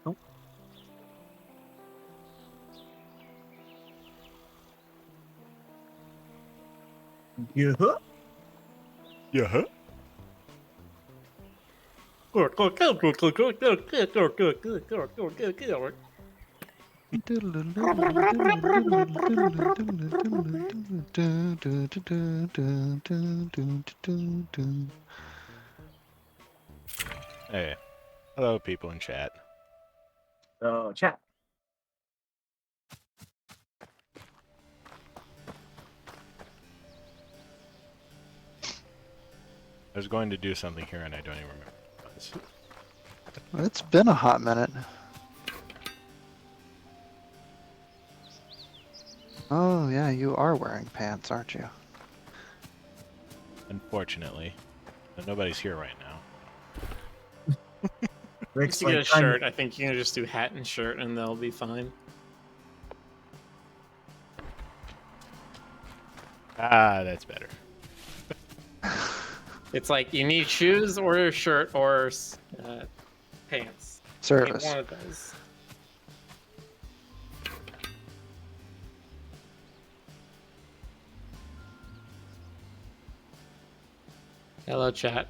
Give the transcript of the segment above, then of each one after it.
Oh. Yeah. Yeah. Hey, hello, people in chat. So chat. I was going to do something here and I don't even remember what it was. It's been a hot minute. Oh, yeah, you are wearing pants, aren't you? Unfortunately, but nobody's here right now. Rick's To get a like trying to- shirt, I think you can just do hat and shirt and they'll be fine. Ah, that's better. It's like you need shoes or a shirt or pants. You need Service. one of those. Hello, chat.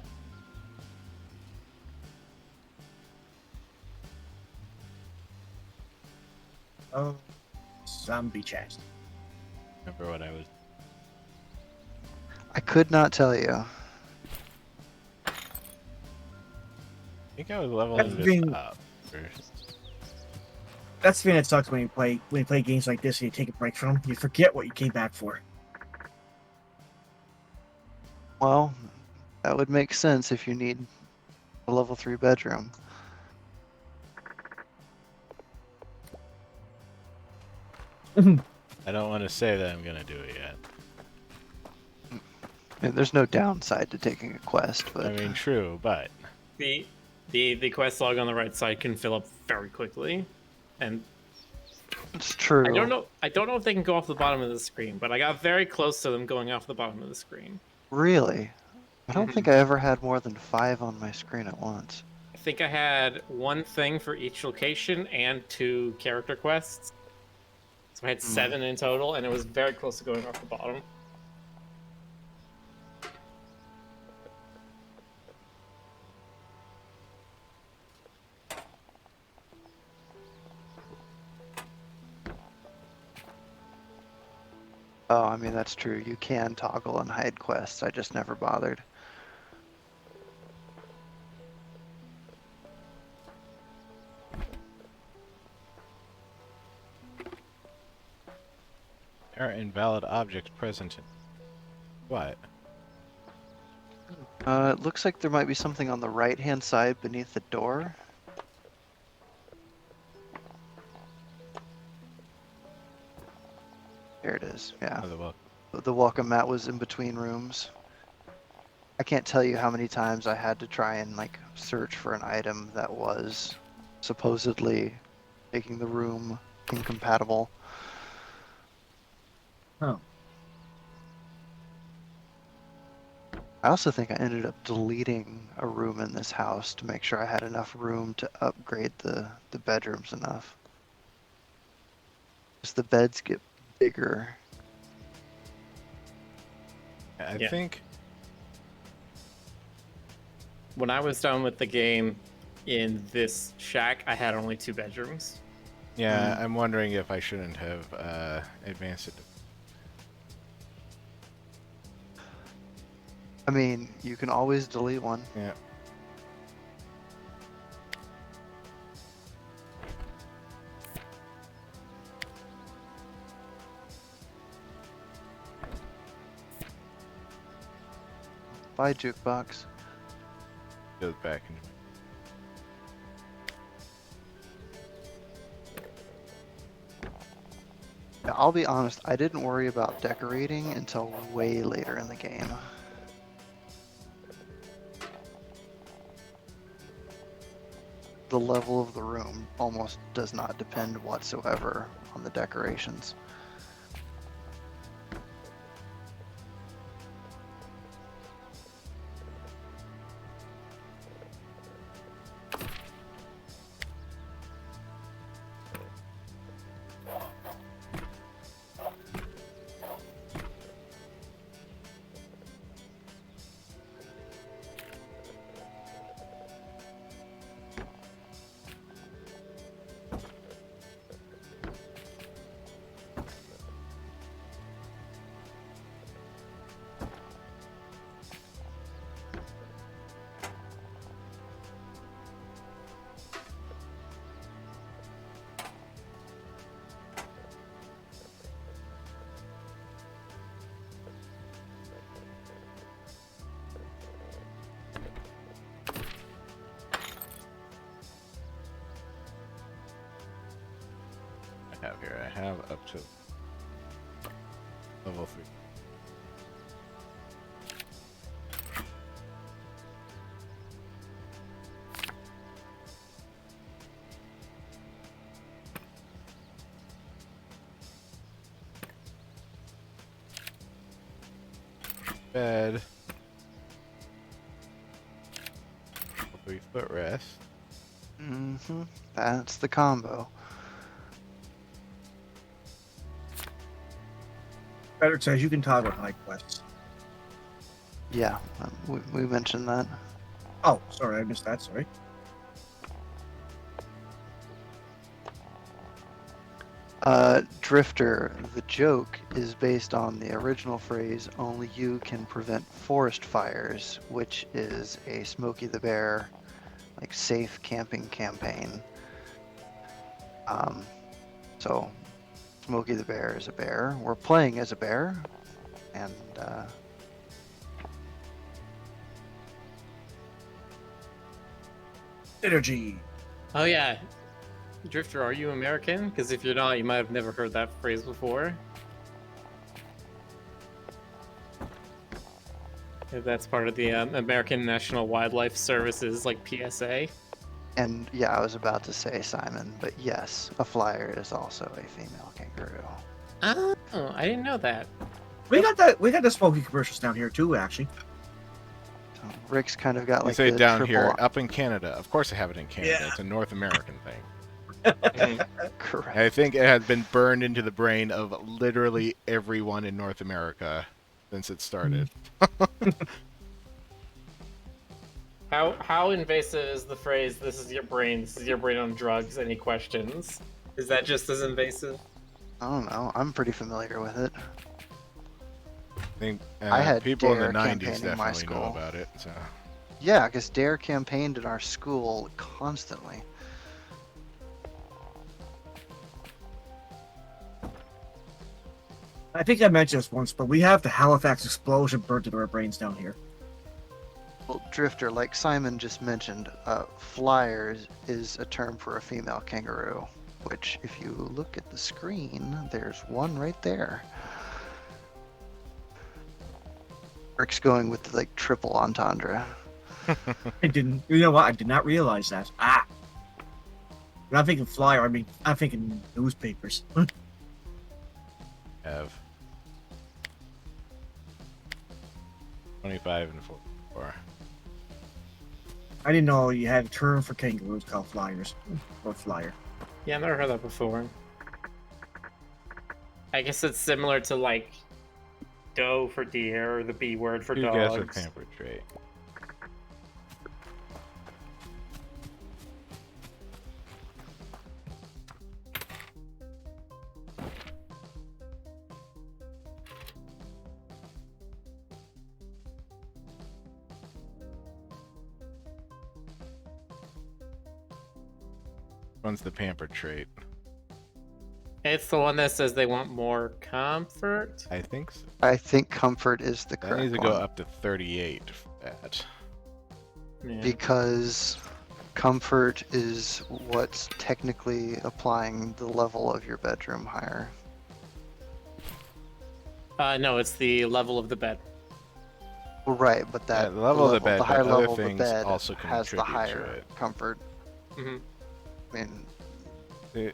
Oh, zombie chat. Remember what I was. I could not tell you. I think I was leveling That's this being- up first. That's the thing that sucks when you play games like this and you take a break from them. You forget what you came back for. Well, that would make sense if you need a level 3 bedroom. I don't want to say that I'm gonna do it yet. I mean, there's no downside to taking a quest, but I mean, true, but The quest log on the right side can fill up very quickly, and it's true. I don't know if they can go off the bottom of the screen, but I got very close to them going off the bottom of the screen. Really? I don't Mhm. think I ever had more than 5 on my screen at once. I think I had one thing for each location and 2 character quests. So I had 7 in total, and it was very close to going off the bottom. Oh, I mean, that's true. You can toggle and hide quests. I just never bothered. there are invalid objects present. What? It looks like there might be something on the right-hand side beneath the door. There it is, yeah. Oh, well, The welcome mat was in between rooms. I can't tell you how many times I had to try and like search for an item that was supposedly making the room incompatible. Oh. I also think I ended up deleting a room in this house to make sure I had enough room to upgrade the bedrooms enough. As the beds get bigger. I Yeah. think. When I was done with the game in this shack, I had only 2 bedrooms. Yeah, I'm wondering if I shouldn't have advanced it. I mean, you can always delete one. Yeah. Bye, jukebox. Goes back into. I'll be honest, I didn't worry about decorating until way later in the game. The level of the room almost does not depend whatsoever on the decorations. have here? I have up to level 3. Bed. 3 footrest. Mm-hmm. That's the combo. Better says you can toggle night quests. Yeah, we mentioned that. Oh, sorry, I missed that. Sorry. Drifter, the joke is based on the original phrase, only you can prevent forest fires, which is a Smokey the Bear, like, safe camping campaign. So Smokey the Bear is a bear. We're playing as a bear, and Synergy. Oh yeah, Drifter, are you American? Because if you're not, you might have never heard that phrase before. If that's part of the American National Wildlife Services, like PSA. and yeah, I was about to say Simon, but yes, a flyer is also a female kangaroo. Oh, I didn't know that. We got that. We got the smoky commercials down here too, actually. So Rick's kind of got You like say the down triple here, up in Canada. Of course I have it in Canada. Yeah. It's a North American thing. correct. I think it has been burned into the brain of literally everyone in North America since it started. How invasive is the phrase, this is your brain on drugs, any questions? Is that just as invasive? I don't know. I'm pretty familiar with it. I think I had people in the DARE 90s campaign in my definitely know school. about it. So. Yeah, because DARE campaigned in our school constantly. I think I mentioned this once, but we have the Halifax explosion burned into our brains down here. Well, Drifter, like Simon just mentioned, flyers is a term for a female kangaroo, which if you look at the screen, there's one right there. Rick's going with the, like, triple entendre. I didn't. You know what? I did not realize that. Ah. When I'm thinking flyer, I'm thinking newspapers. Have 25 and 44. I didn't know you had a term for kangaroos called flyers or flyer. Yeah, I've never heard that before. I guess it's similar to like doe for deer or the B word for You guess a dogs. pampered trait. One's the pampered trait. It's the one that says they want more comfort. I think so. I think comfort is the That correct needs to one. go up to 38 for that. Yeah. Because comfort is what's technically applying the level of your bedroom higher. No, it's the level of the bed. Well, right, but Yeah, that the level of the bed, higher but other level of the things bed also has the contribute to higher it. comfort. hmm I mean,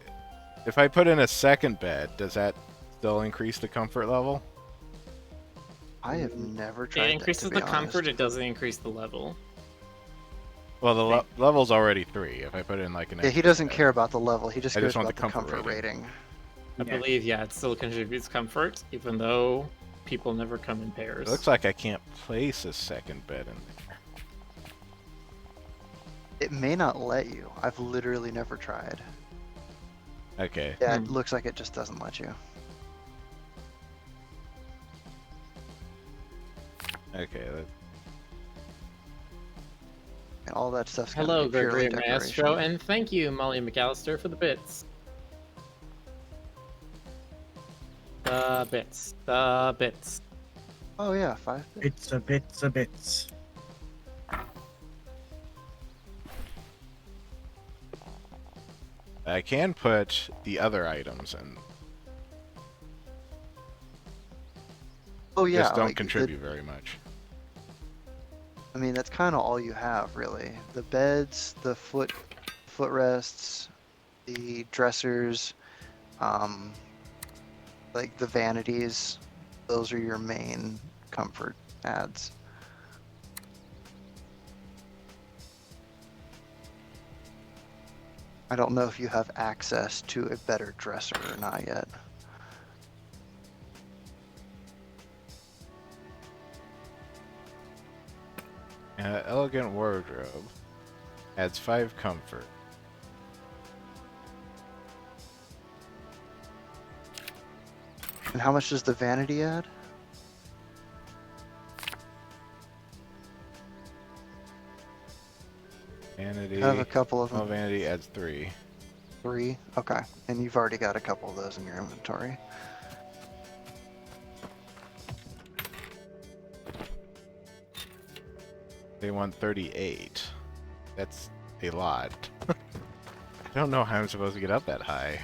If I put in a second bed, does that still increase the comfort level? I have never tried. It increases that, to the be comfort. honest. It doesn't increase the level. Well, the level's already 3. If I put in like an Yeah, he extra doesn't bed. care about the level. He just I cares just want about the the comfort comfort rating. I Yeah. believe, yeah, it still contributes comfort, even though people never come in pairs. It looks like I can't place a second bed in there. It may not let you. I've literally never tried. Okay. Yeah, it looks like it just doesn't let you. Okay. And all that stuff's gonna Hello, be purely Gregory Maestro, decoration. and thank you, Molly McAllister, for the bits. The bits. The bits. Oh yeah, 5 bits. Bits a bits. I can put the other items in. Oh yeah, Just don't like, contribute very much. I mean, that's kind of all you have, really. The beds, the footrests, the dressers, um, like the vanities. Those are your main comfort adds. I don't know if you have access to a better dresser or not yet. Elegant wardrobe adds 5 comfort. And how much does the vanity add? Vanity. I have a couple of them. Oh, vanity adds 3. 3? Okay. And you've already got a couple of those in your inventory. They want 38. That's a lot. I don't know how I'm supposed to get up that high.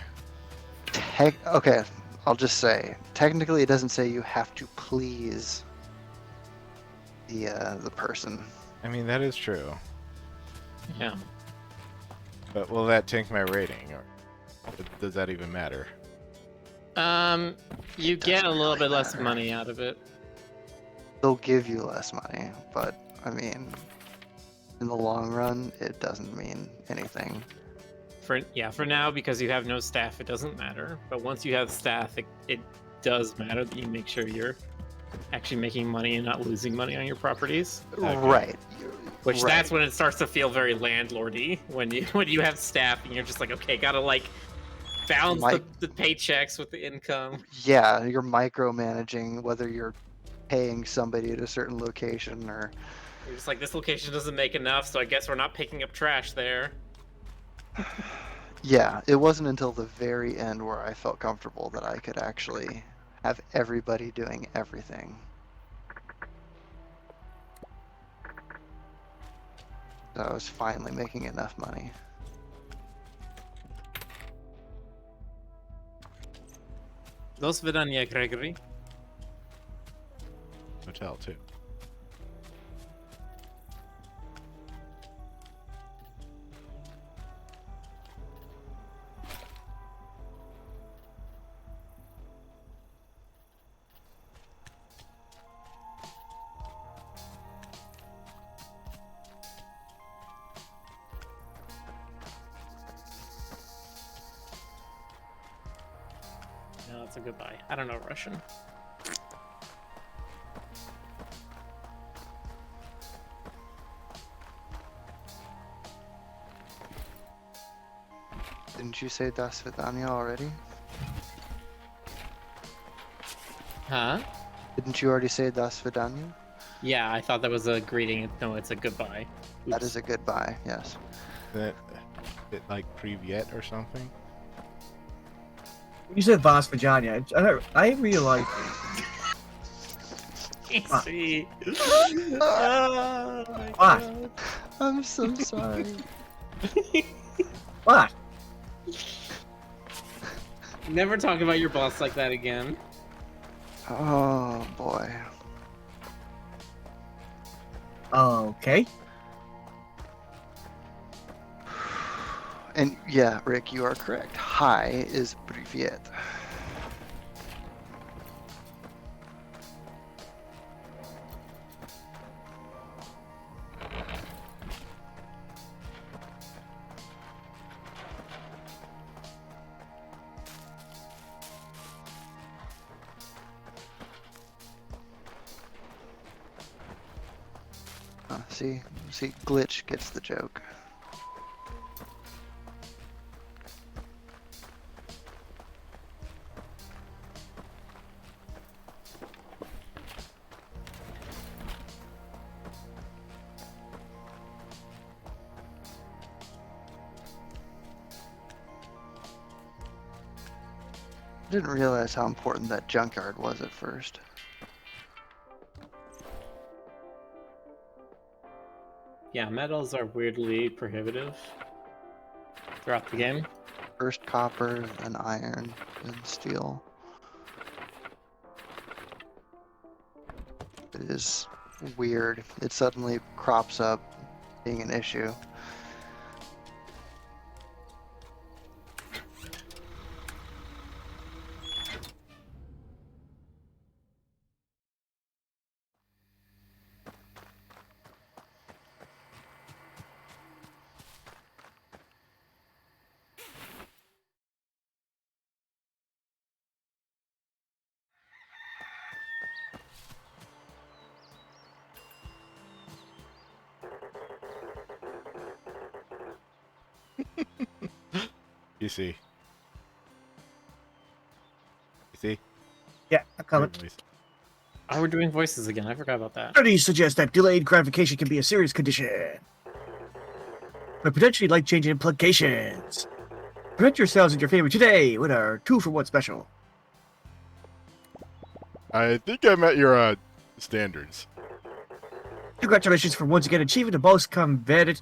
Okay, I'll just say, technically it doesn't say you have to please the person. I mean, that is true. Yeah. But will that tank my rating, or does that even matter? You get a Doesn't little really bit less matter. money out of it. They'll give you less money, but I mean, in the long run, it doesn't mean anything. For now, because you have no staff, it doesn't matter. But once you have staff, it does matter that you make sure you're actually making money and not losing money on your properties. Okay. Right. Which Right. that's when it starts to feel very landlordy when you have staff and you're just like, okay, gotta like balance the paychecks with the income. Yeah, you're micromanaging whether you're paying somebody at a certain location or. You're just like, this location doesn't make enough, so I guess we're not picking up trash there. Yeah, it wasn't until the very end where I felt comfortable that I could actually have everybody doing everything. So I was finally making enough money. Do svidania, Gregory. Hotel, too. No, that's a goodbye. I don't know Russian. Didn't you say Das Vidania already? Huh? Didn't you already say Das Vidania? Yeah, I thought that was a greeting. No, it's a goodbye. That Oops. is a goodbye, yes. Isn't it like Privyet or something? You said Vas Virginia. I realized. See. Oh my What? God. I'm so sorry. What? Never talk about your boss like that again. Oh boy. Okay. And yeah, Rick, you are correct. Hi is Privyet. See, Glitch gets the joke. I didn't realize how important that junkyard was at first. Yeah, metals are weirdly prohibitive throughout the game. First copper, then iron, then steel. It is weird. It suddenly crops up being an issue. You see. You see? Yeah, a comment. Oh, we're doing voices again. I forgot about that. Studies suggest that delayed gratification can be a serious condition, but potentially life-changing implications. Protect yourselves and your family today with our 2-for-1 special. I think I met your standards. Congratulations for once again achieving the most coveted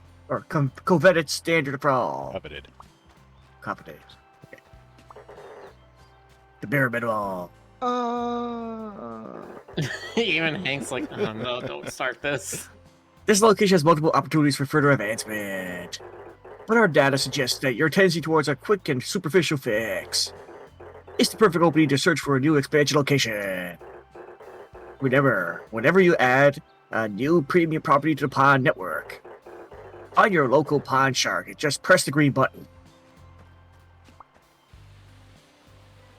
standard for all. Coveted. Coveted. Okay. The bare minimum. Even Hank's like, oh no, don't start this. This location has multiple opportunities for further advancement, but our data suggests that your tendency towards a quick and superficial fix is the perfect opening to search for a new expansion location. Whenever you add a new premium property to the Pawn Network, on your local Pawn Shark, just press the green button.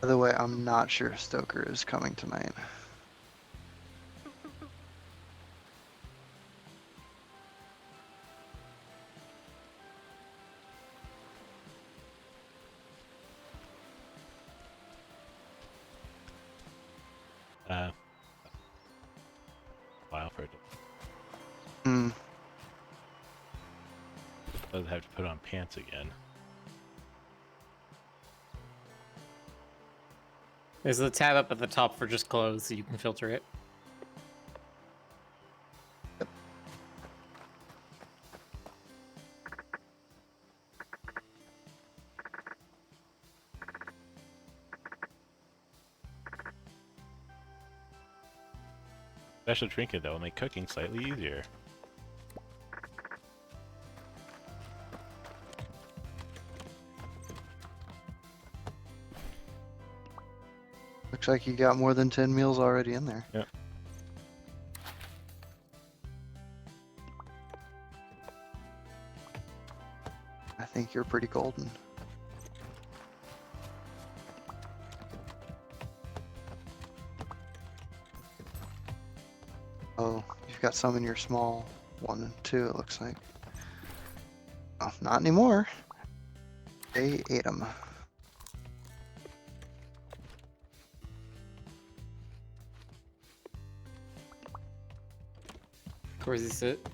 By the way, I'm not sure Stoker is coming tonight. While for it Hmm. doesn't have to put on pants again. There's a tab up at the top for just clothes, so you can filter it. Special trinket that will make cooking slightly easier. Looks like you got more than 10 meals already in there. Yep. I think you're pretty golden. Oh, you've got some in your small one too, it looks like. Oh, not anymore. They ate them.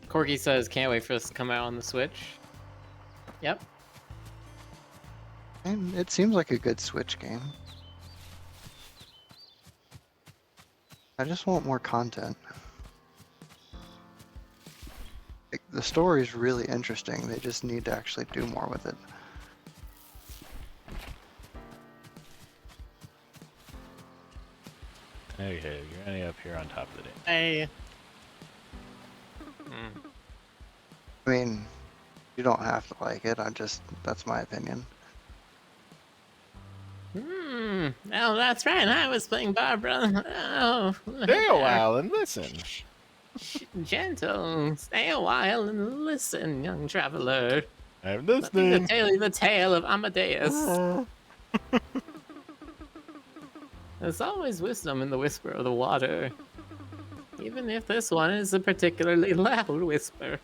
Corgi says, can't wait for this to come out on the Switch. Yep. And it seems like a good Switch game. I just want more content. Like, the story's really interesting. They just need to actually do more with it. Okay, you're ending up here on top of the day. Hey. I mean, you don't have to like it. That's my opinion. Oh, that's right. I was playing Barbara. Oh, Stay a while and listen. Gentle, stay a while and listen, young traveler. I'm Let me listening. tell you the tale of Amadeus. There's always wisdom in the whisper of the water, even if this one is a particularly loud whisper.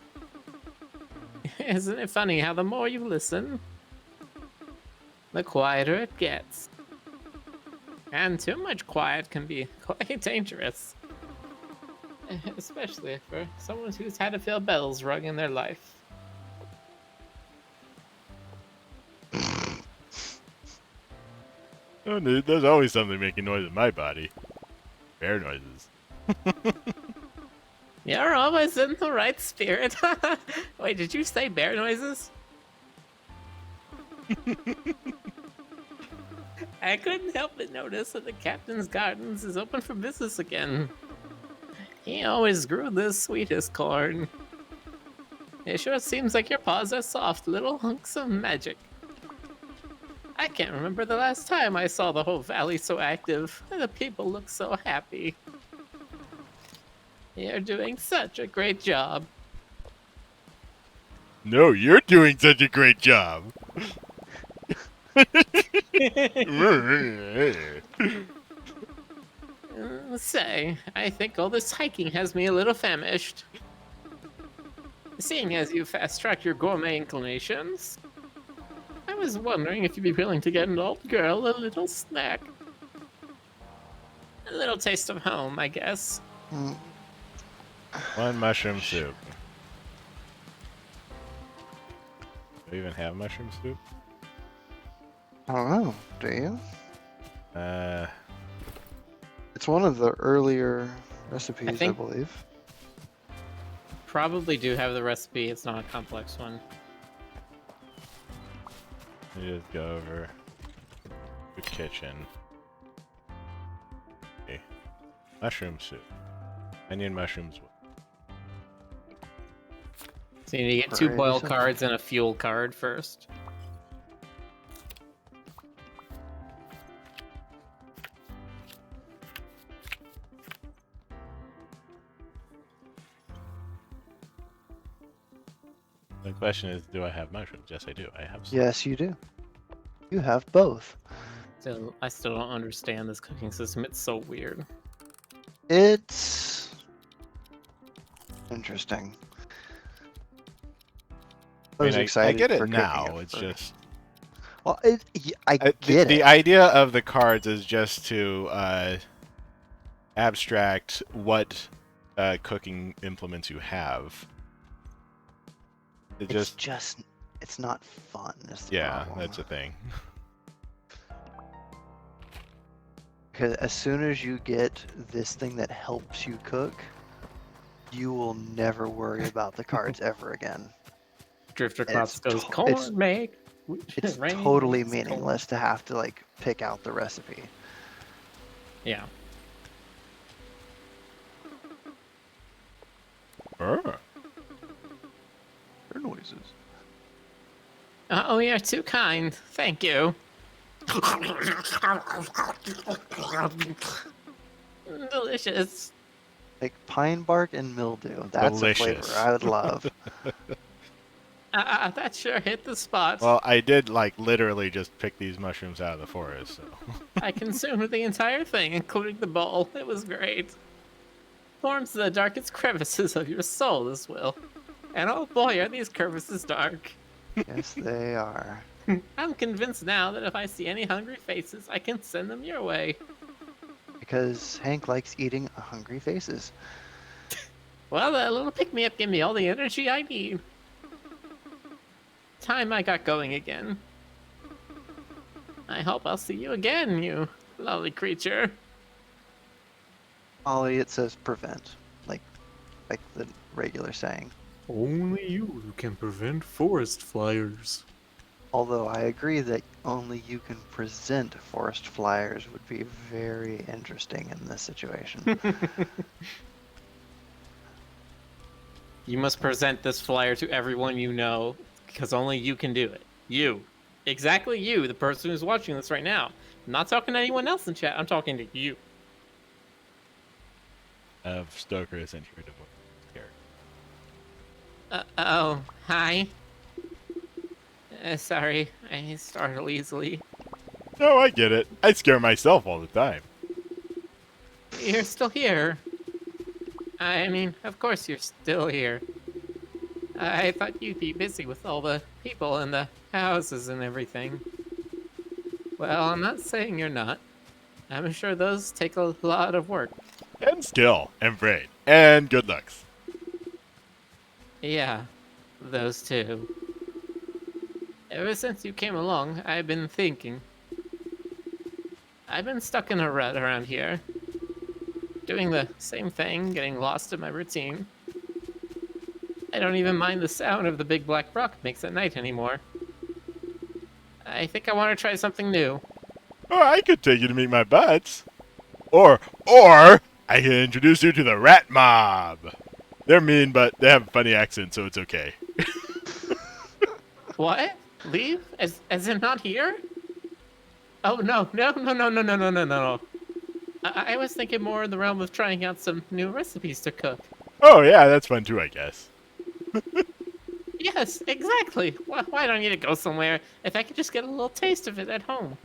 Isn't it funny how the more you listen, the quieter it gets? And too much quiet can be quite dangerous. Especially for someone who's had to feel bells rung in their life. Oh, dude, there's always something making noise in my body. Bear noises. You're always in the right spirit. Wait, did you say bear noises? I couldn't help but notice that the captain's gardens is open for business again. He always grew the sweetest corn. It sure seems like your paws are soft little hunks of magic. I can't remember the last time I saw the whole valley so active, and the people look so happy. You're doing such a great job. No, you're doing such a great job. Say, I think all this hiking has me a little famished. Seeing as you fast-tracked your gourmet inclinations, I was wondering if you'd be willing to get an old girl a little snack. A little taste of home, I guess. Mm, One mushroom soup. Do we even have mushroom soup? I don't know. Do you? Uh, It's one of the earlier recipes, I think- believe. Probably do have the recipe, it's not a complex one. let me just go over the kitchen. Okay. Mushroom soup. Onion mushrooms. So you need to get 2 boil Crazy. cards and a fuel card first. The question is, do I have mushrooms? Yes, I do. I have some. Yes, you do. You have both. So I still don't understand this cooking system, it's so weird. It's interesting. I was I excited get for it cooking now. at It's first. just Well, I the, get the it. idea of the cards is just to abstract what cooking implements you have. It It's just just, it's not fun. Is the yeah, problem. that's a thing. Because as soon as you get this thing that helps you cook, you will never worry about the cards ever again. Drifter It's Crops goes, to- corn it's- make. It's rain totally makes corn." meaningless to have to like pick out the recipe. Yeah. Oh. Their noises. Oh, you're too kind. Thank you. Delicious. Like pine bark and mildew. That's a flavor Delicious. I would love. That sure hit the spot. Well, I did like literally just pick these mushrooms out of the forest, so I consumed the entire thing, including the bowl. It was great. Forms the darkest crevices of your soul, this will. And oh boy, are these crevices dark. Yes, they are. I'm convinced now that if I see any hungry faces, I can send them your way. Because Hank likes eating hungry faces. Well, that little pick-me-up gave me all the energy I need. Time I got going again. I hope I'll see you again, you lovely creature. Ollie, it says prevent. Like the regular saying. Only you can prevent forest flyers. Although I agree that only you can present forest flyers would be very interesting in this situation. You must present this flyer to everyone you know, because only you can do it. You. Exactly you, the person who's watching this right now. I'm not talking to anyone else in chat, I'm talking to you. Stoker isn't here to vote. Oh, hi. Sorry, I startle easily. No, I get it. I scare myself all the time. You're still here. I mean, of course you're still here. I thought you'd be busy with all the people and the houses and everything. Well, I'm not saying you're not. I'm sure those take a lot of work. And skill, and brain, and good looks. Yeah, those two. Ever since you came along, I've been thinking. I've been stuck in a rut around here. Doing the same thing, getting lost in my routine. I don't even mind the sound of the big black rock makes at night anymore. I think I want to try something new. Or I could take you to meet my buds. Or I can introduce you to the rat mob. They're mean, but they have a funny accent, so it's okay. What? Leave? As in not here? Oh no, no, no, no, no, no, no, no, no. I was thinking more in the realm of trying out some new recipes to cook. Oh yeah, that's fun too, I guess. Yes, exactly. Why do I need to go somewhere if I could just get a little taste of it at home?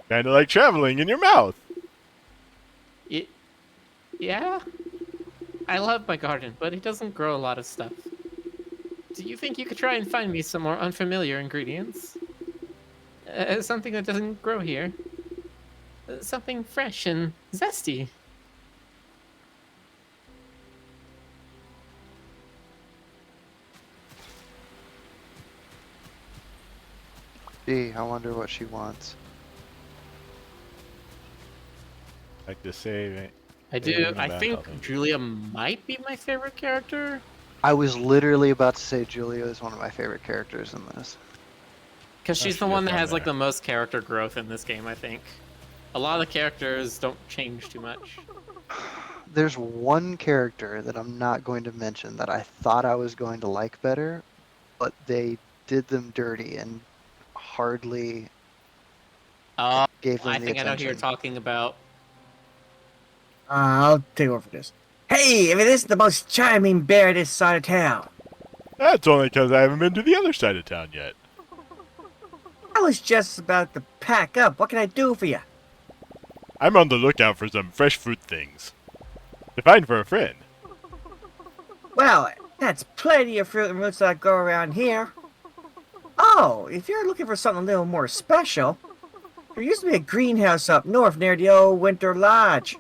Kinda like traveling in your mouth. Yeah? I love my garden, but it doesn't grow a lot of stuff. Do you think you could try and find me some more unfamiliar ingredients? Something that doesn't grow here. Something fresh and zesty. Gee, I wonder what she wants. Like to save. I do. Anything I about think helping. Julia might be my favorite character. I was literally about to say Julia is one of my favorite characters in this. Because she's she the gets one that on has like there. the most character growth in this game, I think. A lot of the characters don't change too much. There's one character that I'm not going to mention that I thought I was going to like better, but they did them dirty and hardly Oh, gave them I the think I know who you're attention. talking about. I'll take over for this. Hey, I mean, this is the most charming bear this side of town. That's only because I haven't been to the other side of town yet. I was just about to pack up. What can I do for you? I'm on the lookout for some fresh fruit things. To find for a friend. Well, that's plenty of fruit and roots that go around here. Oh, if you're looking for something a little more special, there used to be a greenhouse up north near the old Winter Lodge.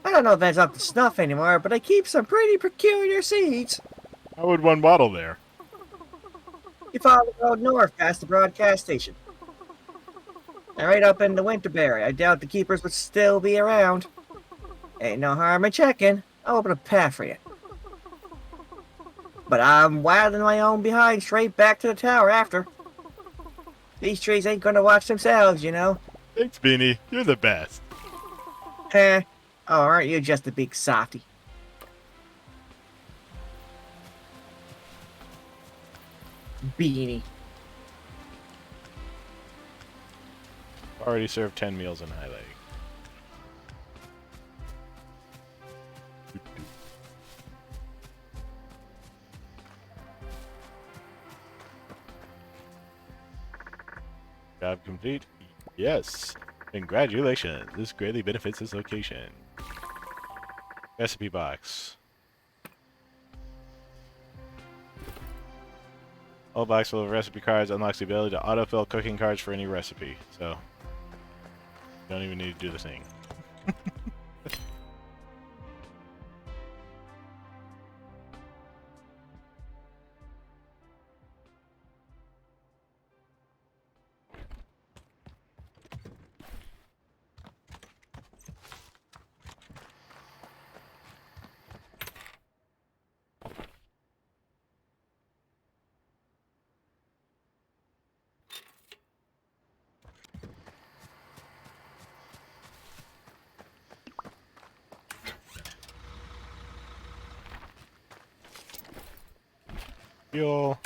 I don't know if that's up to snuff anymore, but I keep some pretty peculiar seeds. How would one waddle there? You follow the road north past the broadcast station. And right up in the Winterberry. I doubt the keepers would still be around. Ain't no harm in checking. I'll open a path for you. But I'm wilding my own behind straight back to the tower after. These trees ain't gonna watch themselves, you know. Thanks, Beanie. You're the best. Heh. Oh, aren't you just a big softy? Beanie. Already served 10 meals in High Lake. Job complete? Yes. Congratulations. This greatly benefits this location. Recipe box. All box full of recipe cards unlocks the ability to autofill cooking cards for any recipe. So, you don't even need to do the thing. Fuel.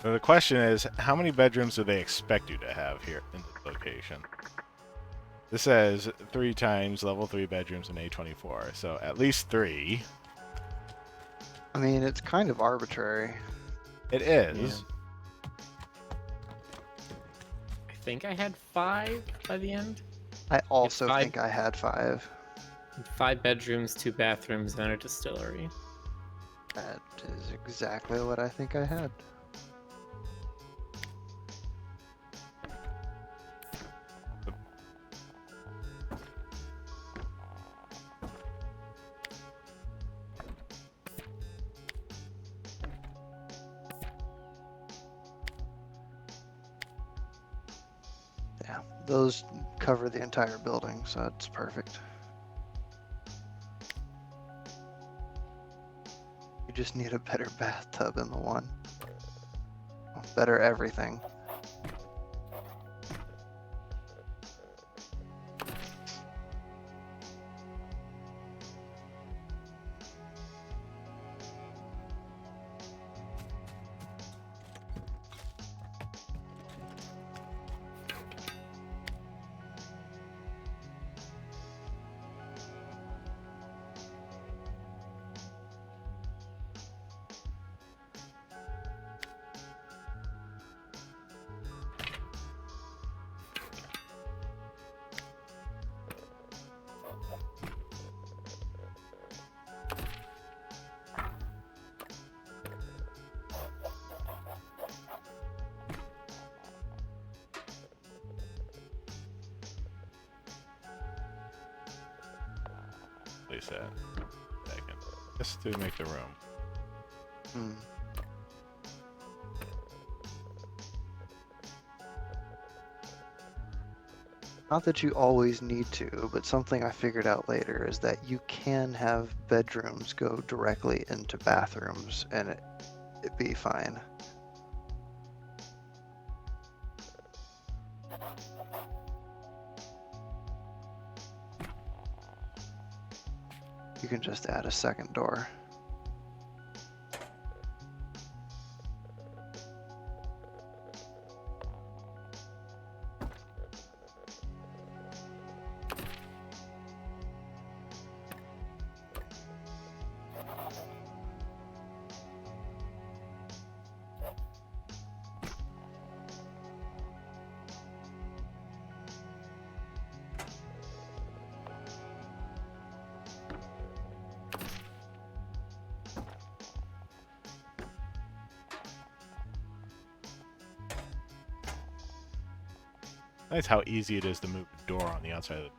So the question is, how many bedrooms do they expect you to have here in this location? This says 3 times level 3 bedrooms in A24, so at least 3. I mean, it's kind of arbitrary. It is. I think I had 5 by the end. I also five- think I had 5. 5 bedrooms, 2 bathrooms, and a distillery. That is exactly what I think I had. Yeah, those cover the entire building, so it's perfect. You just need a better bathtub in the one. Better everything. Place that. Second. Just to make the room. Hmm. Not that you always need to, but something I figured out later is that you can have bedrooms go directly into bathrooms and it be fine. You can just add a second door. Nice how easy it is to move the door on the outside of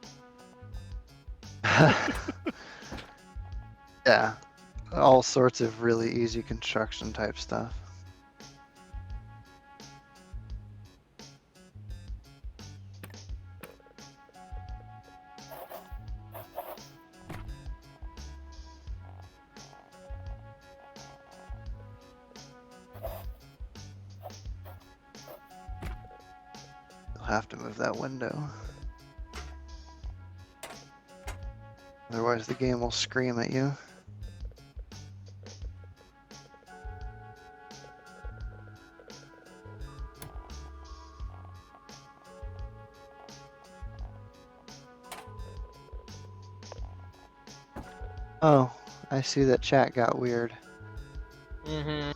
the... Yeah, all sorts of really easy construction type stuff. You'll have to move that window. Otherwise the game will scream at you. Oh, I see that chat got weird. Mm-hmm.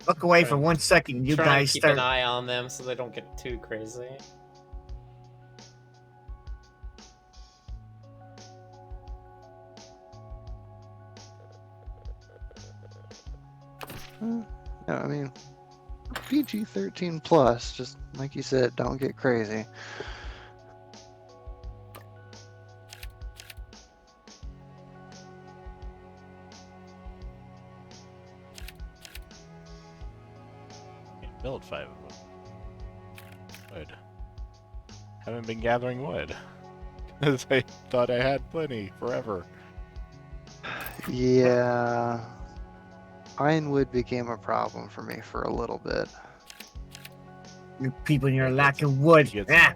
Look away for Trying- 1 second. You Trying guys to keep start. an eye on them so they don't get too crazy. Yeah, I mean, PG-13 plus, just like you said, don't get crazy. Can't build 5 of them. Wood. Haven't been gathering wood. Because I thought I had plenty forever. Yeah, pinewood became a problem for me for a little bit. You people and your It lack gets- of wood. it gets- Ah,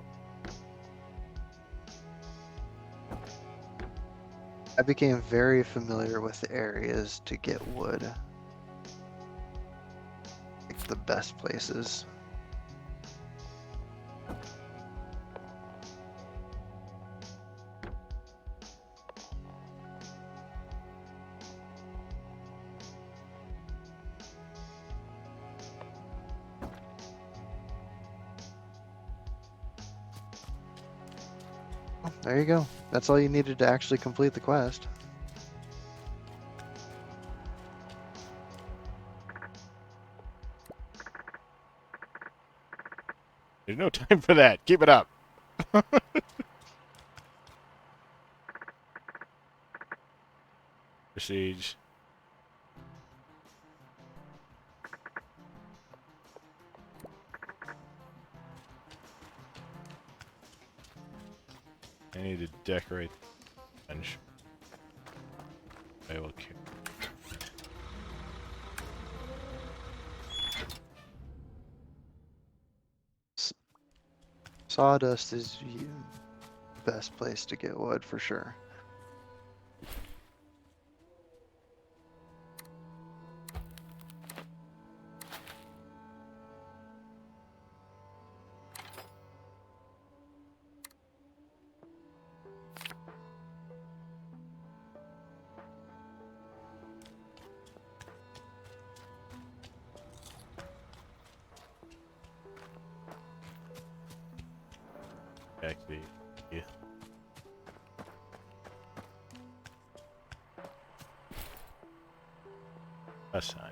I became very familiar with the areas to get wood. Like the best places. there you go. That's all you needed to actually complete the quest. There's no time for that. Keep it up. Prestige. I need to decorate the bench. I will carry. Sawdust is the best place to get wood for sure. Actually, yeah. That's fine.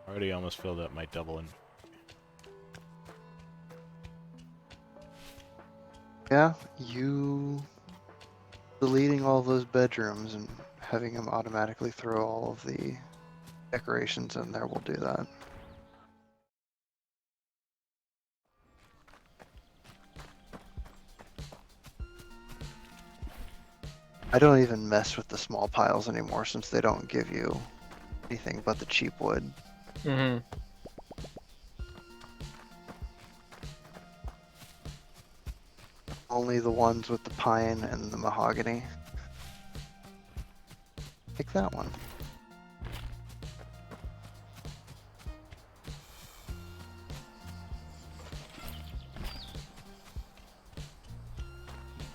Already almost filled up my double in. Yeah, you deleting all those bedrooms and having him automatically throw all of the decorations in there will do that. I don't even mess with the small piles anymore since they don't give you anything but the cheap wood. Mm-hmm. Only the ones with the pine and the mahogany. Take that one.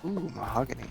Ooh, mahogany.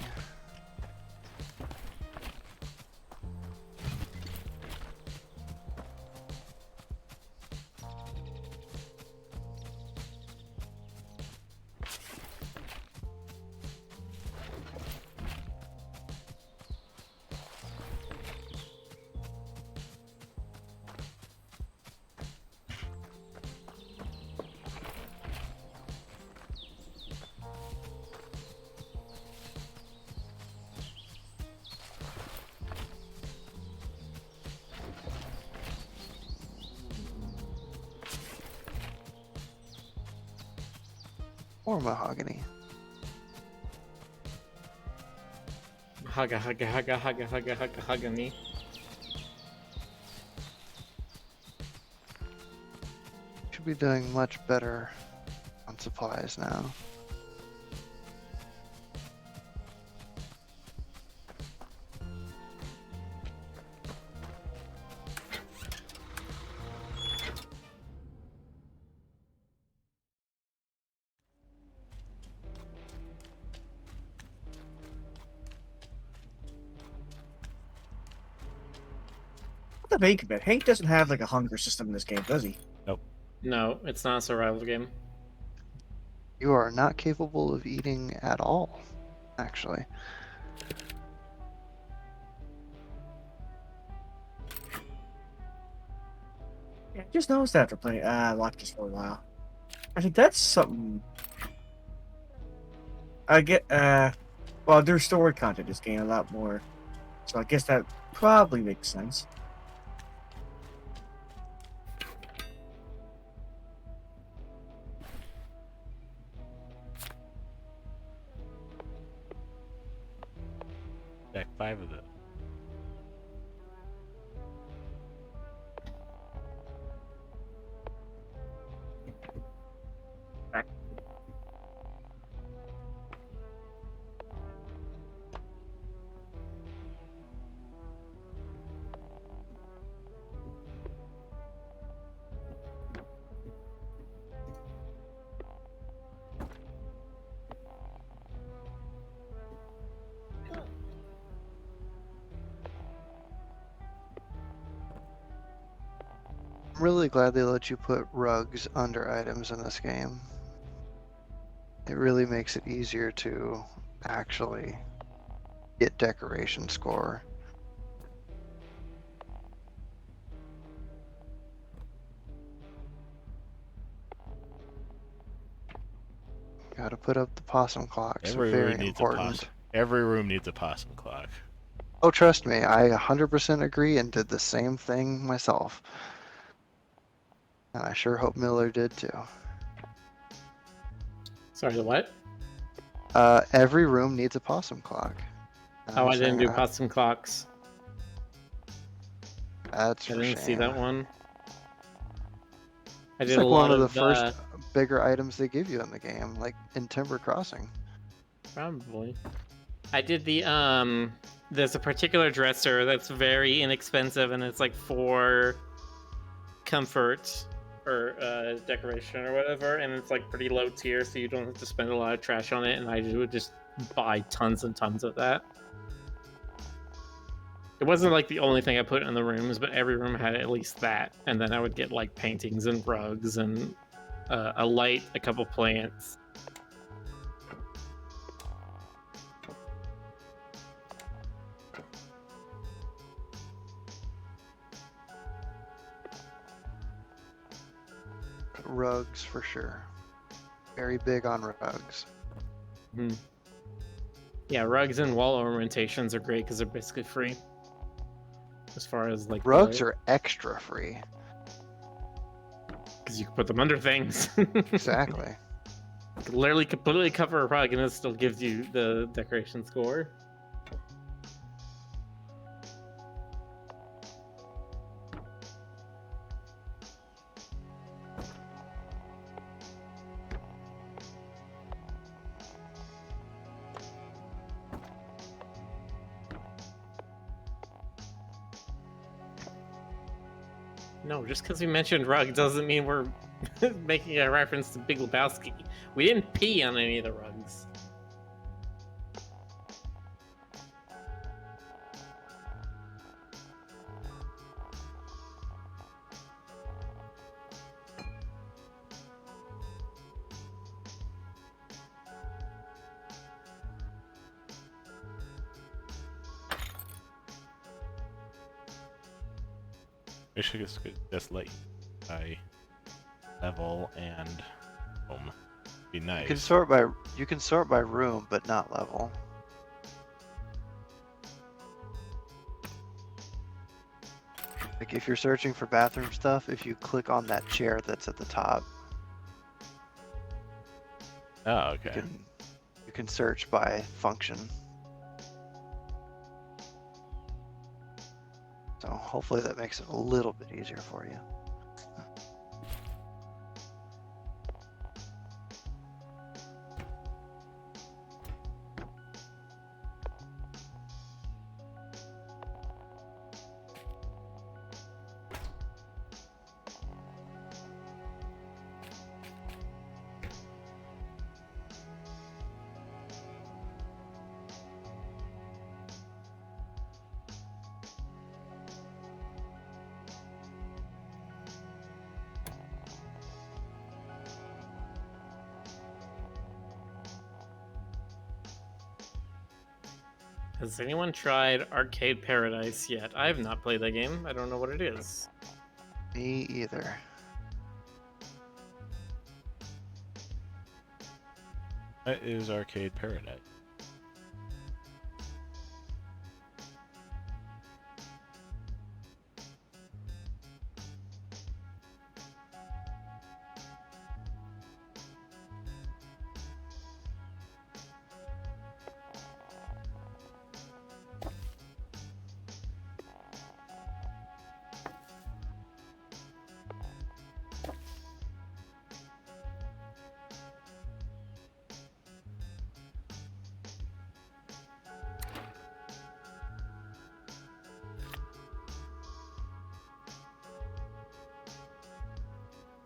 Or mahogany. Hugga me. Should be doing much better on supplies now. The Hank bit. Hank doesn't have like a hunger system in this game, does he? No, it's not a survival game. You are not capable of eating at all, actually. Yeah, I just noticed that after playing watched this for a while. I think that's something. I get well, there's story content in this game a lot more, so I guess that probably makes sense. Stack 5 of those. really glad they let you put rugs under items in this game. It really makes it easier to actually get decoration score. Gotta put up the possum clocks. Every Very room needs a important. possum. Every room needs a possum clock. Oh, trust me, I 100% agree and did the same thing myself. And I sure hope Miller did too. Sorry, the what? Every room needs a possum clock. And Oh, I'm I didn't saying, do possum clocks. That's I for didn't see shame. that one. I It's did a like one lot of the of first bigger items they give you in the game, like in Timber Crossing. Probably. I did the there's a particular dresser that's very inexpensive and it's like for comfort or decoration or whatever, and it's like pretty low tier, so you don't have to spend a lot of trash on it, and I would just buy tons and tons of that. It wasn't like the only thing I put in the rooms, but every room had at least that, and then I would get like paintings and rugs and a light, a couple plants. Rugs for sure. Very big on rugs. Hmm. Yeah, rugs and wall ornamentations are great because they're basically free. As far as like Rugs are extra free. because you can put them under things. Exactly. You can literally completely cover a rug and it still gives you the decoration score. No, just because we mentioned rug doesn't mean we're making a reference to Big Lebowski. We didn't pee on any of the rugs. Wish I could just let you by level and be nice. You can sort by room, but not level. Like if you're searching for bathroom stuff, if you click on that chair that's at the top, Oh, okay. you can search by function. So hopefully that makes it a little bit easier for you. Has anyone tried Arcade Paradise yet? I have not played that game. I don't know what it is. Me either. That is Arcade Paradise.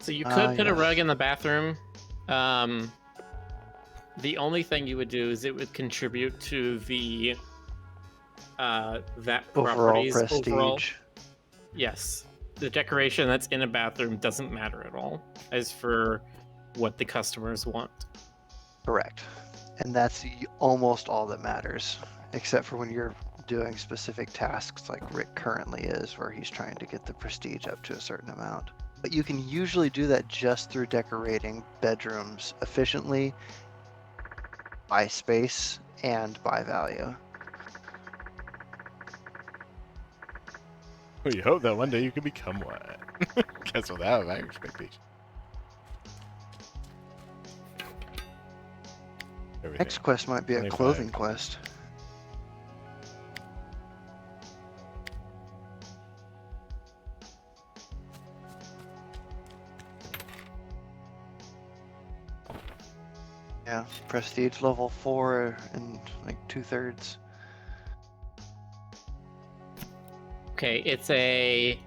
So you could put a yes. rug in the bathroom. The only thing you would do is it would contribute to the that Overall property's prestige. overall. Yes. the decoration that's in a bathroom doesn't matter at all, as for what the customers want. Correct. And that's almost all that matters, except for when you're doing specific tasks like Rick currently is, where he's trying to get the prestige up to a certain amount. But you can usually do that just through decorating bedrooms efficiently by space and by value. We hope that one day you can become one. Guess what? That was my expectation. Everything. Next quest might be a 25. clothing quest. Yeah, prestige level 4 and like 2/3. Okay, it's a...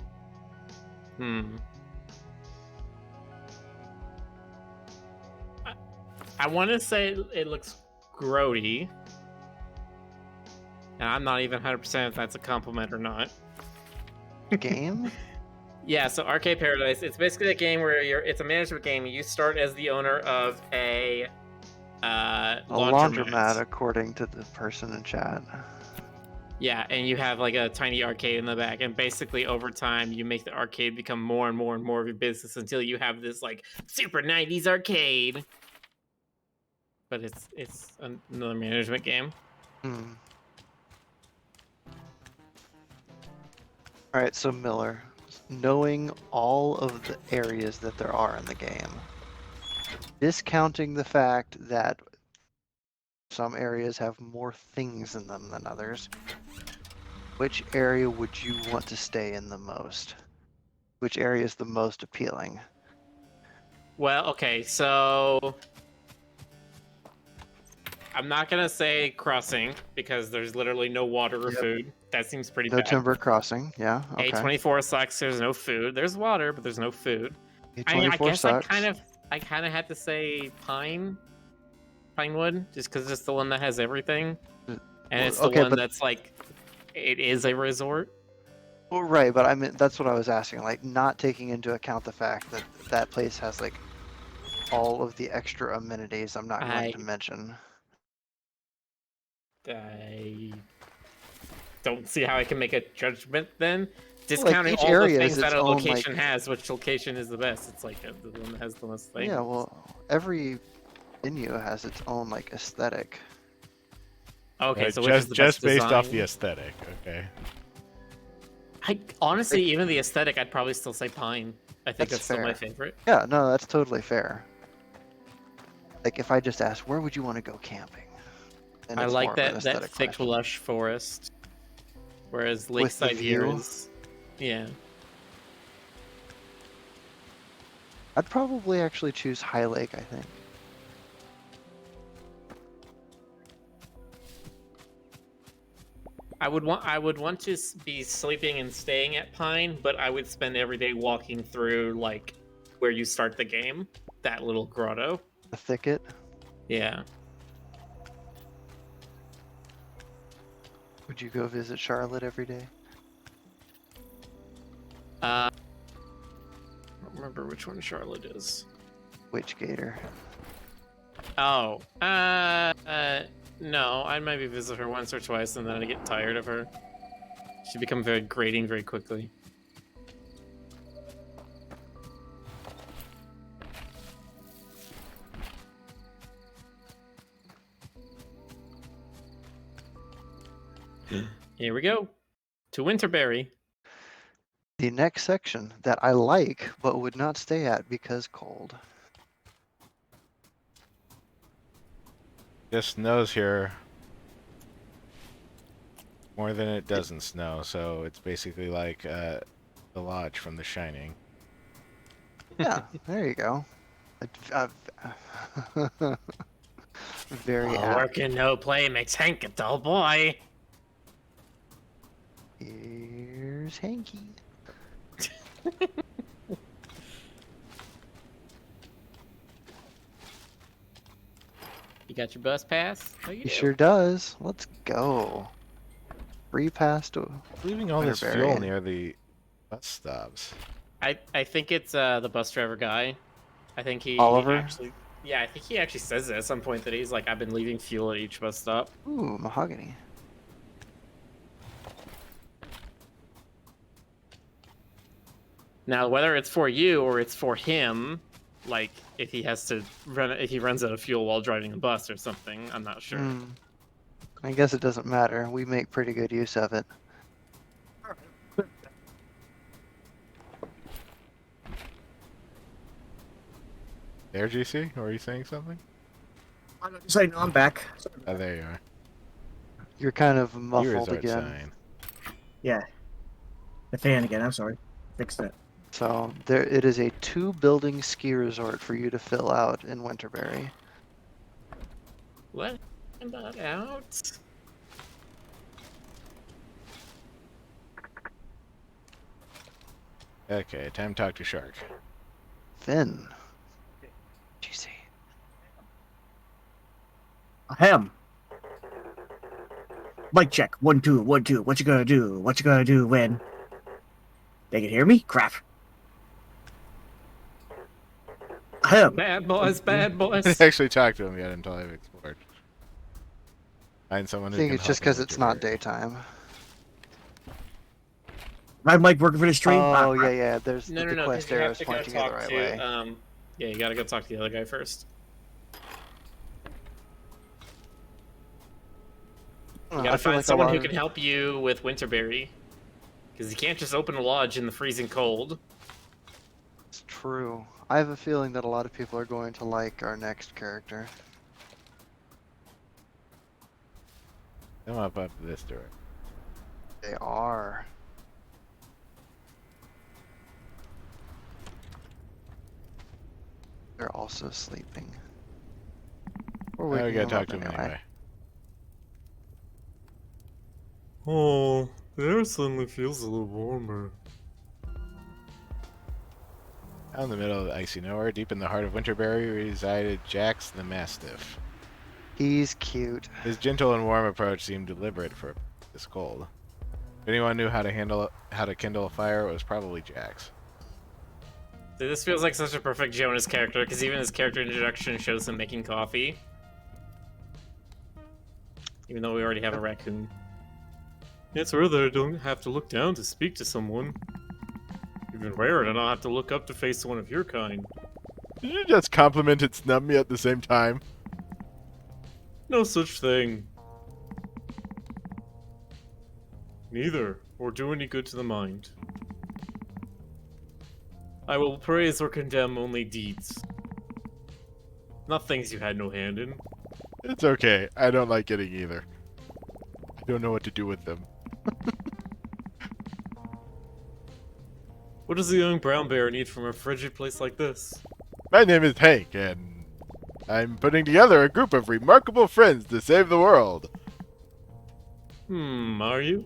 I want to say it looks grody. And I'm not even 100% if that's a compliment or not. Game? Yeah, so Arcade Paradise, it's basically a game where it's a management game. You start as the owner of a laundromat, according to the person in chat. Yeah, and you have like a tiny arcade in the back, and basically over time you make the arcade become more and more and more of your business until you have this like super 90s arcade. But it's another management game. Alright, so Miller, knowing all of the areas that there are in the game, discounting the fact that some areas have more things in them than others, which area would you want to stay in the most? Which area is the most appealing? Well, okay, so I'm not gonna say crossing because there's literally no water or food. That seems pretty No bad. timber crossing, yeah. Okay. A24 sucks. There's no food. There's water, but there's no food. I mean, I A24 guess sucks. I kind of had to say Pinewood, just because it's the one that has everything, and it's the one that's like, it is a resort. Well, right, but I mean that's what I was asking. Like, not taking into account the fact that that place has like all of the extra amenities I'm not going to mention. I don't see how I can make a judgment then. Well, Discounting like, each all the area things is that its a own, location like... has, which location is the best? It's like the one that has the most things. Yeah, well, every venue has its own like aesthetic. Okay, so which is the just best based design? off the aesthetic, okay. I honestly, even the aesthetic, I'd probably still say Pine. I think that's still my fair. favorite. Yeah, no, that's totally fair. Like, if I just asked, where would you want to go camping? Then I it's like more of an that aesthetic thick question. lush forest, whereas With the Lakeside here view? is, yeah. I'd probably actually choose High Lake, I think. I would want to be sleeping and staying at Pine, but I would spend every day walking through like where you start the game, that little grotto. The thicket. Yeah. Would you go visit Charlotte every day? I don't remember which one Charlotte is. Witch Gator. Oh, no, I'd maybe visit her once or twice and then I get tired of her. She becomes very grating very quickly. Here we go. To Winterberry. The next section that I like, but would not stay at because cold. This snows here more than it doesn't snow, so it's basically like the lodge from The Shining. Yeah, there you go. Very apt. Work and no play makes Hank a dull boy. Here's Hanky. You got your bus pass? Oh, you He do. sure does. Let's go. Free pass to Leaving all this Winterberry. fuel near the Bus stops. I think it's the bus driver guy. I think he Oliver? actually. Yeah, I think he actually says it at some point that he's like, I've been leaving fuel at each bus stop. Ooh, mahogany. Now, whether it's for you or it's for him, like if he has to run, if he runs out of fuel while driving a bus or something, I'm not sure. I guess it doesn't matter. We make pretty good use of it. There, GC? Or are you saying something? I'm just saying, no, I'm back. Oh, there you are. You're kind of Your muffled resort again. sign. Yeah. The fan again, I'm sorry. Fix that. So it is a 2-building ski resort for you to fill out in Winterberry. Let that out. Okay, time to talk to Shark. Finn. What'd you say? Ahem. Mic check. 1 2 1 2. What you gonna do? What you gonna do when? They can hear me? Crap. Ahem. Bad boys, bad I boys. didn't actually talk to him yet until I've explored. Find someone I who think can it's just help because in it's not Winterberry. daytime. My mic working for the stream? Oh, yeah. There's No, the no, because quest you have arrows to go pointing you the talk right to. way. Yeah, you gotta go talk to the other guy first. You I gotta feel find like a someone lot who of- can help you with Winterberry, because you can't just open a lodge in the freezing cold. It's true. I have a feeling that a lot of people are going to like our next character. Come up this door. They are. They're also sleeping. We're Now we waking gotta them talk up to him anyway. Oh, the air suddenly feels a little warmer. Out in the middle of the icy nowhere, deep in the heart of Winterberry, resided Jax the Mastiff. He's cute. His gentle and warm approach seemed deliberate for this cold. If anyone knew how to kindle a fire, it was probably Jax. Dude, this feels like such a perfect Jonas character, because even his character introduction shows him making coffee. Even though we already have a raccoon. It's rare that I don't have to look down to speak to someone. Even rarer to not have to look up to face one of your kind. Did you just compliment and snub me at the same time? No such thing. Neither, or do any good to the mind. I will praise or condemn only deeds. Not things you had no hand in. It's okay. I don't like getting either. I don't know what to do with them. What does a young brown bear need from a frigid place like this? My name is Hank, and I'm putting together a group of remarkable friends to save the world. Are you?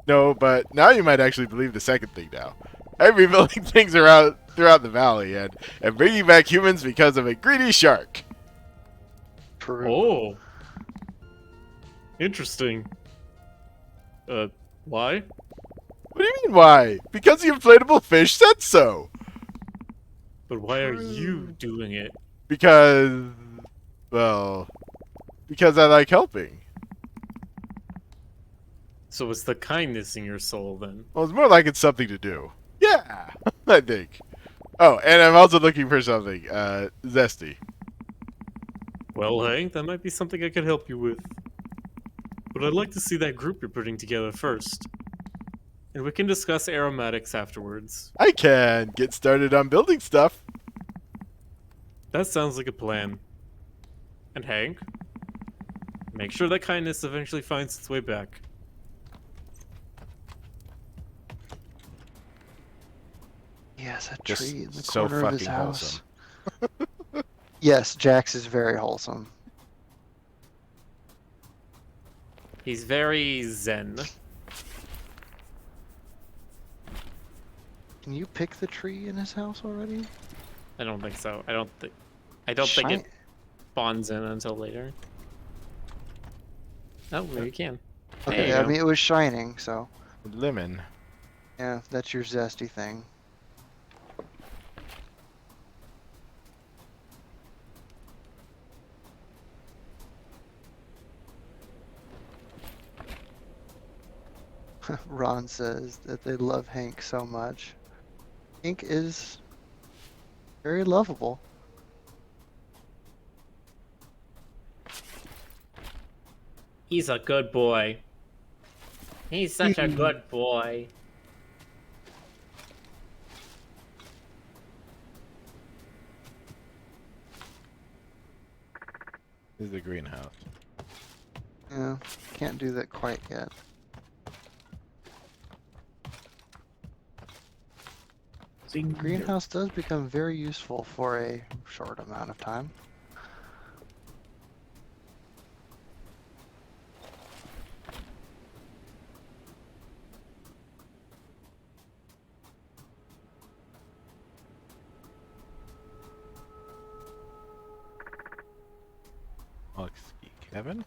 No, but now you might actually believe the second thing now. I'm rebuilding things around throughout the valley and bringing back humans because of a greedy shark. True. Oh. Interesting. Why? What do you mean, why? Because the inflatable fish said so. But why are you doing it? Because, well, because I like helping. So it's the kindness in your soul, then. Well, it's more like it's something to do. Yeah, I think. Oh, and I'm also looking for something, zesty. Well, Hank, that might be something I could help you with. But I'd like to see that group you're putting together first. And we can discuss aromatics afterwards. I can get started on building stuff. That sounds like a plan. And Hank, make sure that kindness eventually finds its way back. He has a Just tree in the so corner of his fucking house. wholesome. Yes, Jax is very wholesome. He's very zen. Can you pick the tree in his house already? I don't think so. I don't think it spawns in until later. Oh, maybe you can. Okay, There you I go. mean it was shining, so Lemon. Yeah, that's your zesty thing. Ron says that they love Hank so much. Hank is very lovable. He's a good boy. He's such a good boy. This is the greenhouse. Yeah, can't do that quite yet. Greenhouse does become very useful for a short amount of time. Ski Kevin?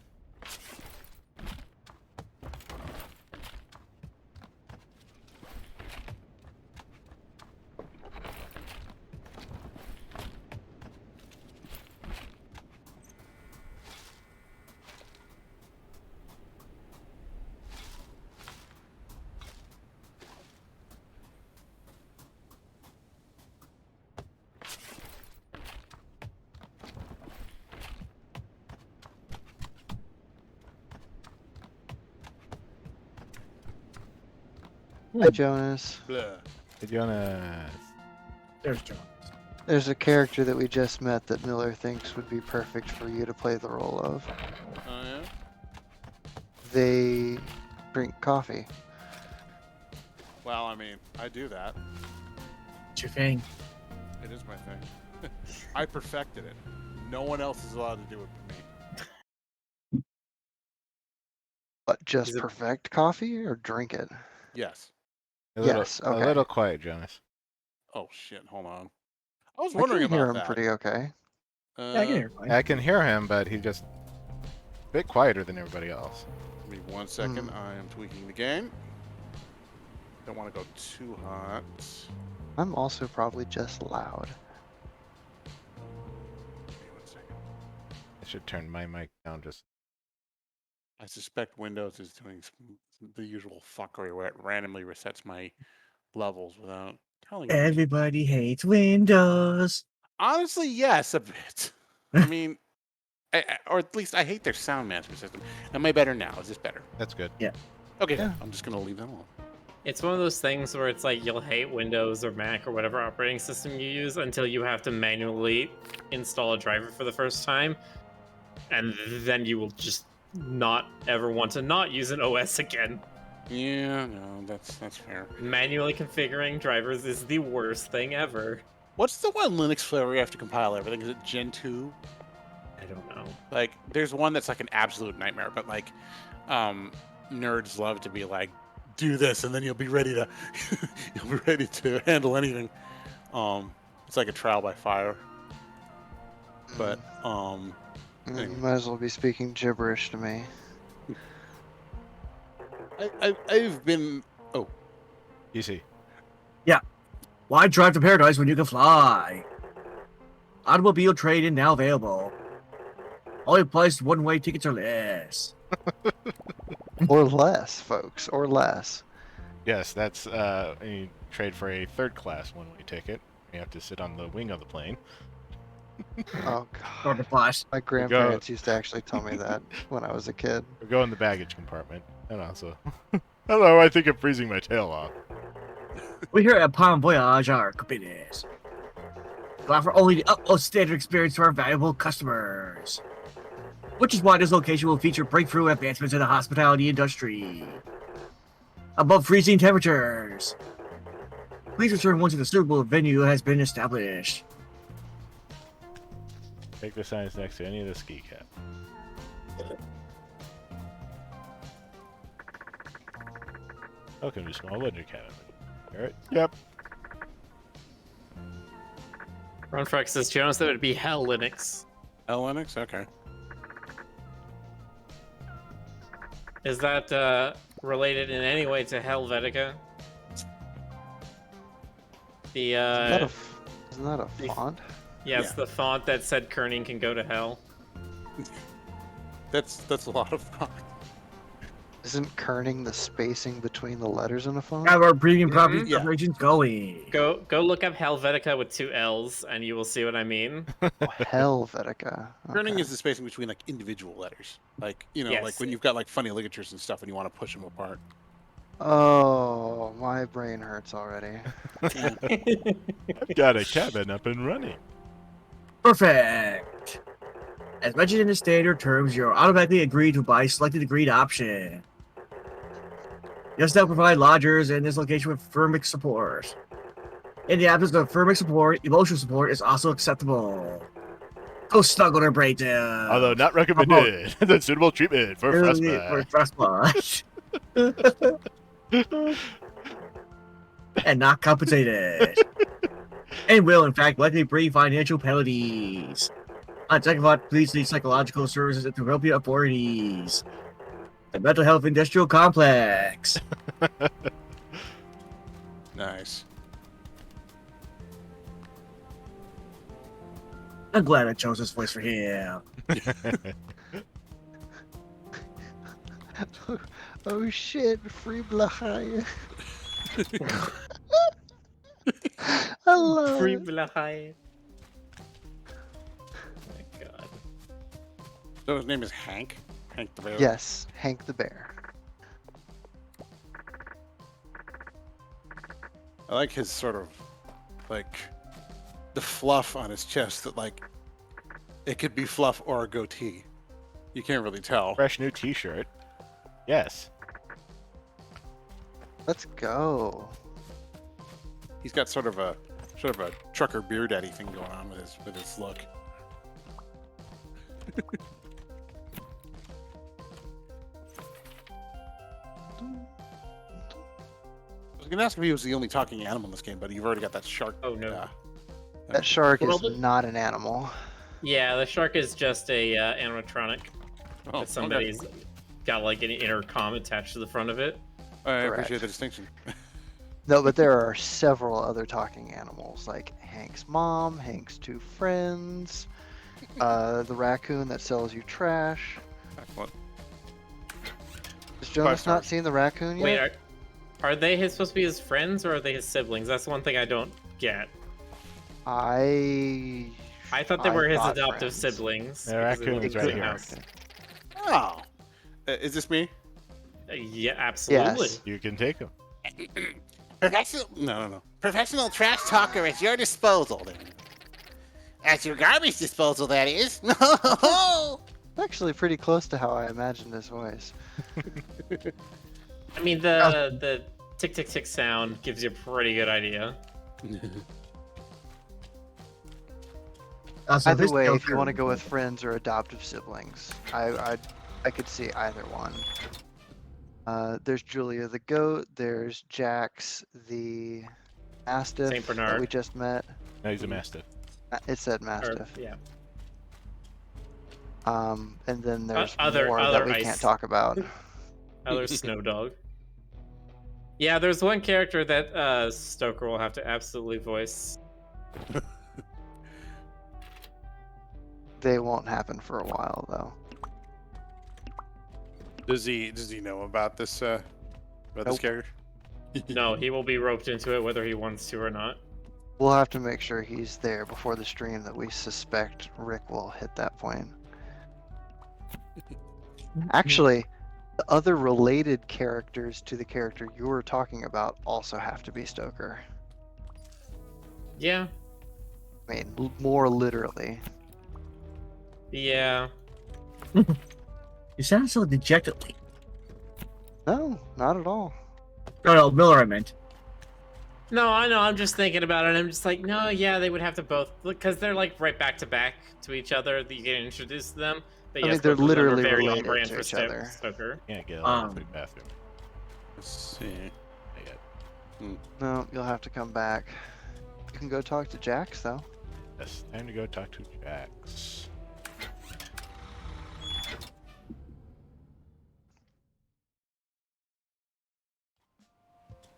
Hi, Jonas. Blah. Hey, Jonas. There's John. There's a character that we just met that Miller thinks would be perfect for you to play the role of. Oh, yeah? They drink coffee. Well, I mean, I do that. It's your thing. It is my thing. I perfected it. No one else is allowed to do it but me. But just Is it- perfect coffee or drink it? Yes. Yes, okay. A little quiet, Jonas. Oh shit! Hold on. I was I wondering can hear about him that. pretty okay. Yeah, I can hear fine. I can hear him, but he's just a bit quieter than everybody else. Give me 1 second. I am tweaking the game. Don't want to go too hot. I'm also probably just loud. Give me 1 second. I should turn my mic down just. I suspect Windows is doing the usual fuckery where it randomly resets my levels without telling me. Everybody hates Windows. Honestly, yes, a bit. I mean, or at least I hate their sound management system. Am I better now? Is this better? That's good. Okay, Yeah. I'm just gonna leave that alone. It's one of those things where it's like you'll hate Windows or Mac or whatever operating system you use until you have to manually install a driver for the first time, and then you will just not ever want to not use an OS again. Yeah, no, that's fair. Manually configuring drivers is the worst thing ever. What's the one Linux flavor you have to compile everything? Is it Gen 2? I don't know. Like, there's one that's like an absolute nightmare, but like, nerds love to be like, do this, and then you'll be ready to, you'll be ready to handle anything. It's like a trial by fire. But, You anyway. might as well be speaking gibberish to me. I've been. Oh, Easy. Why drive to paradise when you can fly? Automobile trade-in now available. Only priced one-way tickets or less. Or less, folks, or less. Yes, that's you trade for a third class one-way ticket. You have to sit on the wing of the plane. Oh Or god. the class. My grandparents used to actually tell me that when I was a kid. Or go in the baggage compartment. And also, hello, I think I'm freezing my tail off. We here at Palm Voyage are competitors. We offer only the utmost standard experience to our valuable customers. Which is why this location will feature breakthrough advancements in the hospitality industry. Above freezing temperatures. Please return once the suitable venue has been established. Take the signs next to any of the ski cap. Welcome to Small Wonder Cabin. Alright. Yep. Ronfrex says, Jonas, that would be Hell Linux. Linux? Okay. Is that related in any way to Helvetica? The Isn't that a the- font? yes, Yeah. the font that said Kerning can go to hell. That's a lot of fun. Isn't kerning the spacing between the letters in a font? Got our premium property Yeah. operations going. Go look up Helvetica with 2 L's, and you will see what I mean. Oh, Helvetica. Kerning Okay. is the spacing between like individual letters, like Yes. like when you've got like funny ligatures and stuff, and you want to push them apart. Oh, my brain hurts already. I've got a cabin up and running. Perfect. As mentioned in the standard terms, you're automatically agreed to buy selected agreed option. You'll still provide lodgers in this location with firmic support. In the absence of firmic support, emotional support is also acceptable. Go snuggle or break down. Although not recommended. The suitable treatment for frostbite. And not compensated. And will, in fact, likely bring financial penalties. On second thought, please need psychological services at the European authorities. The mental health industrial complex. Nice. I'm glad I chose this voice for him. Oh shit, free Blachai. I love Free it. Blachai. Oh my god. So his name is Hank. Hank the bear. Yes, Hank the Bear. I like his sort of like the fluff on his chest that like it could be fluff or a goatee. You can't really tell. Fresh new T-shirt. Yes. Let's go. He's got sort of a trucker beer daddy thing going on with his look. I was gonna ask if he was the only talking animal in this game, but you've already got that shark. Oh, no. That shark Well, is the- not an animal. Yeah, the shark is just a animatronic. Oh, That somebody's got like an intercom attached to the front of it. I Correct. appreciate the distinction. No, but there are several other talking animals, like Hank's mom, Hank's two friends, the raccoon that sells you trash. What? Has Jonas stars. not seen the raccoon yet? Wait, are they supposed to be his friends or are they his siblings? That's one thing I don't get. I thought they were his thought adoptive friends. siblings. The because they raccoon live is in right the here. house. Oh, is this me? Yeah, absolutely. Yes. You can take him. Professional, No. professional trash talker at your disposal. Then. At your garbage disposal, that is. Actually, pretty close to how I imagined his voice. I mean, the tick tick tick sound gives you a pretty good idea. So Either this way, if Joker- you want to go with friends or adoptive siblings, I could see either one. There's Julia the goat. There's Jax the mastiff Saint that Bernard. we just met. No, he's a mastiff. It said Or, mastiff. yeah. And then there's other- more other that we ice. can't talk about. Other snow dog. Yeah, there's one character that Stoker will have to absolutely voice. They won't happen for a while though. Does he know about this this Nope. character? No, he will be roped into it whether he wants to or not. We'll have to make sure he's there before the stream that we suspect Rick will hit that point. Actually, the other related characters to the character you were talking about also have to be Stoker. Yeah, I mean, more literally. yeah. You sound so dejectedly. No, not at all. No, Miller, I meant. No, I know. I'm just thinking about it. And I'm just like, no, yeah, they would have to both because they're like right back to back to each other. That you get introduced to them. But I yes, mean, they're both of them are literally very on related brand to for each other. Stoker. Can't get out of Um, the bathroom. Let's see. No, you'll have to come back. You can go talk to Jax though. Yes, time to go talk to Jax.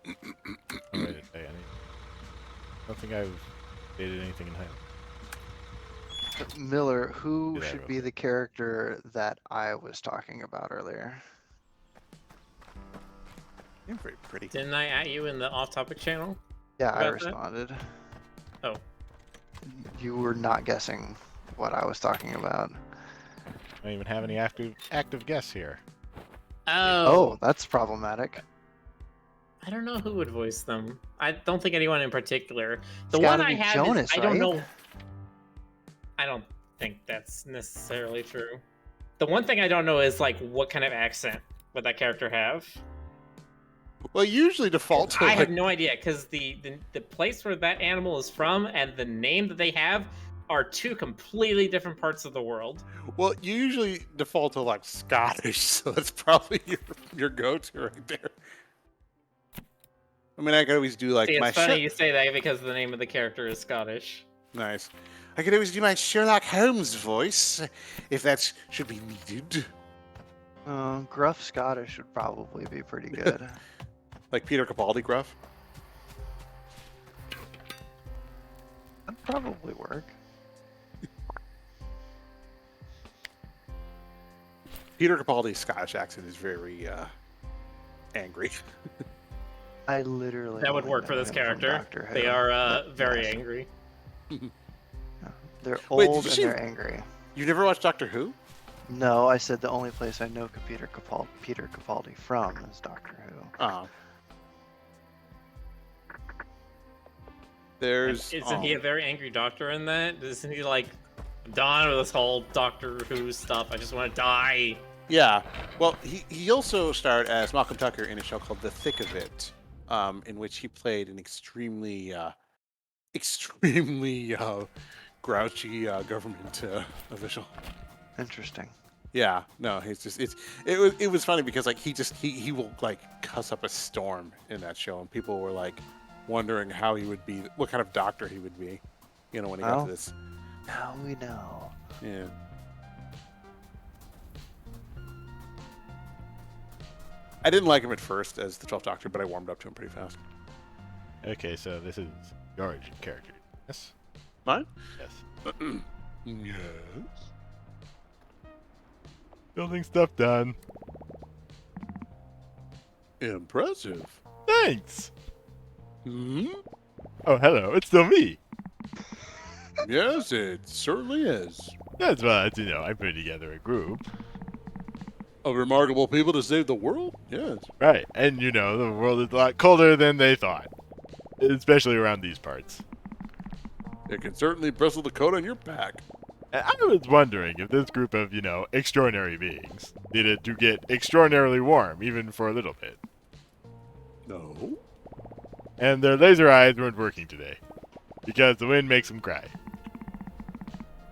I'm ready to say anything. don't think I've stated anything in high. Miller, who Do that should real be the character that I was talking about earlier? You're very pretty. Didn't I at you in the off-topic channel? Yeah, I About that? responded. Oh. You were not guessing what I was talking about. I don't even have any active guests here. Oh, that's problematic. I don't know who would voice them. I don't think anyone in particular. The It's gotta one I be have Jonas, is I don't right? know. I don't think that's necessarily true. The one thing I don't know is like what kind of accent would that character have? Well, usually default to I like, have no idea because the place where that animal is from and the name that they have are two completely different parts of the world. well, you usually default to like Scottish, so that's probably your go-to right there. I mean, I could always do like See, my it's funny you say that because the name of the character is Scottish. Nice. I could always do my Sherlock Holmes voice, if that should be needed. Gruff Scottish would probably be pretty good. Like Peter Capaldi gruff. That'd probably work. Peter Capaldi's Scottish accent is very angry. I literally. That would only work for know this him from character. Doctor Who. They are But very yes, angry. They're Wait, did old you and see- they're angry. You never watched Doctor Who? No, I said the only place I know Peter Capaldi from is Doctor Who. Oh. There's. Isn't he a very angry doctor in that? Isn't he like, I'm done with this whole Doctor Who stuff. I just want to die. Yeah. Well, he also starred as Malcolm Tucker in a show called The Thick of It, in which he played an extremely grouchy government official. Interesting. Yeah. No, it was funny because like he will like cuss up a storm in that show, and people were like wondering how he would be, what kind of doctor he would be, you know, when he got Well. to this. Now we know. Yeah. I didn't like him at first as the 12th Doctor, but I warmed up to him pretty fast. Okay, so this is your origin character. Yes? Mine? Yes. Yes. Building stuff done. Impressive. Thanks! Hmm? Oh, hello, it's still me. Yes, it certainly is. That's right, you know, I put together a group. Of remarkable people to save the world? Yes. Right, and you know, the world is a lot colder than they thought. Especially around these parts. It can certainly bristle the coat on your back. And I was wondering if this group of, you know, extraordinary beings needed to get extraordinarily warm, even for a little bit. No. And their laser eyes weren't working today. Because the wind makes them cry.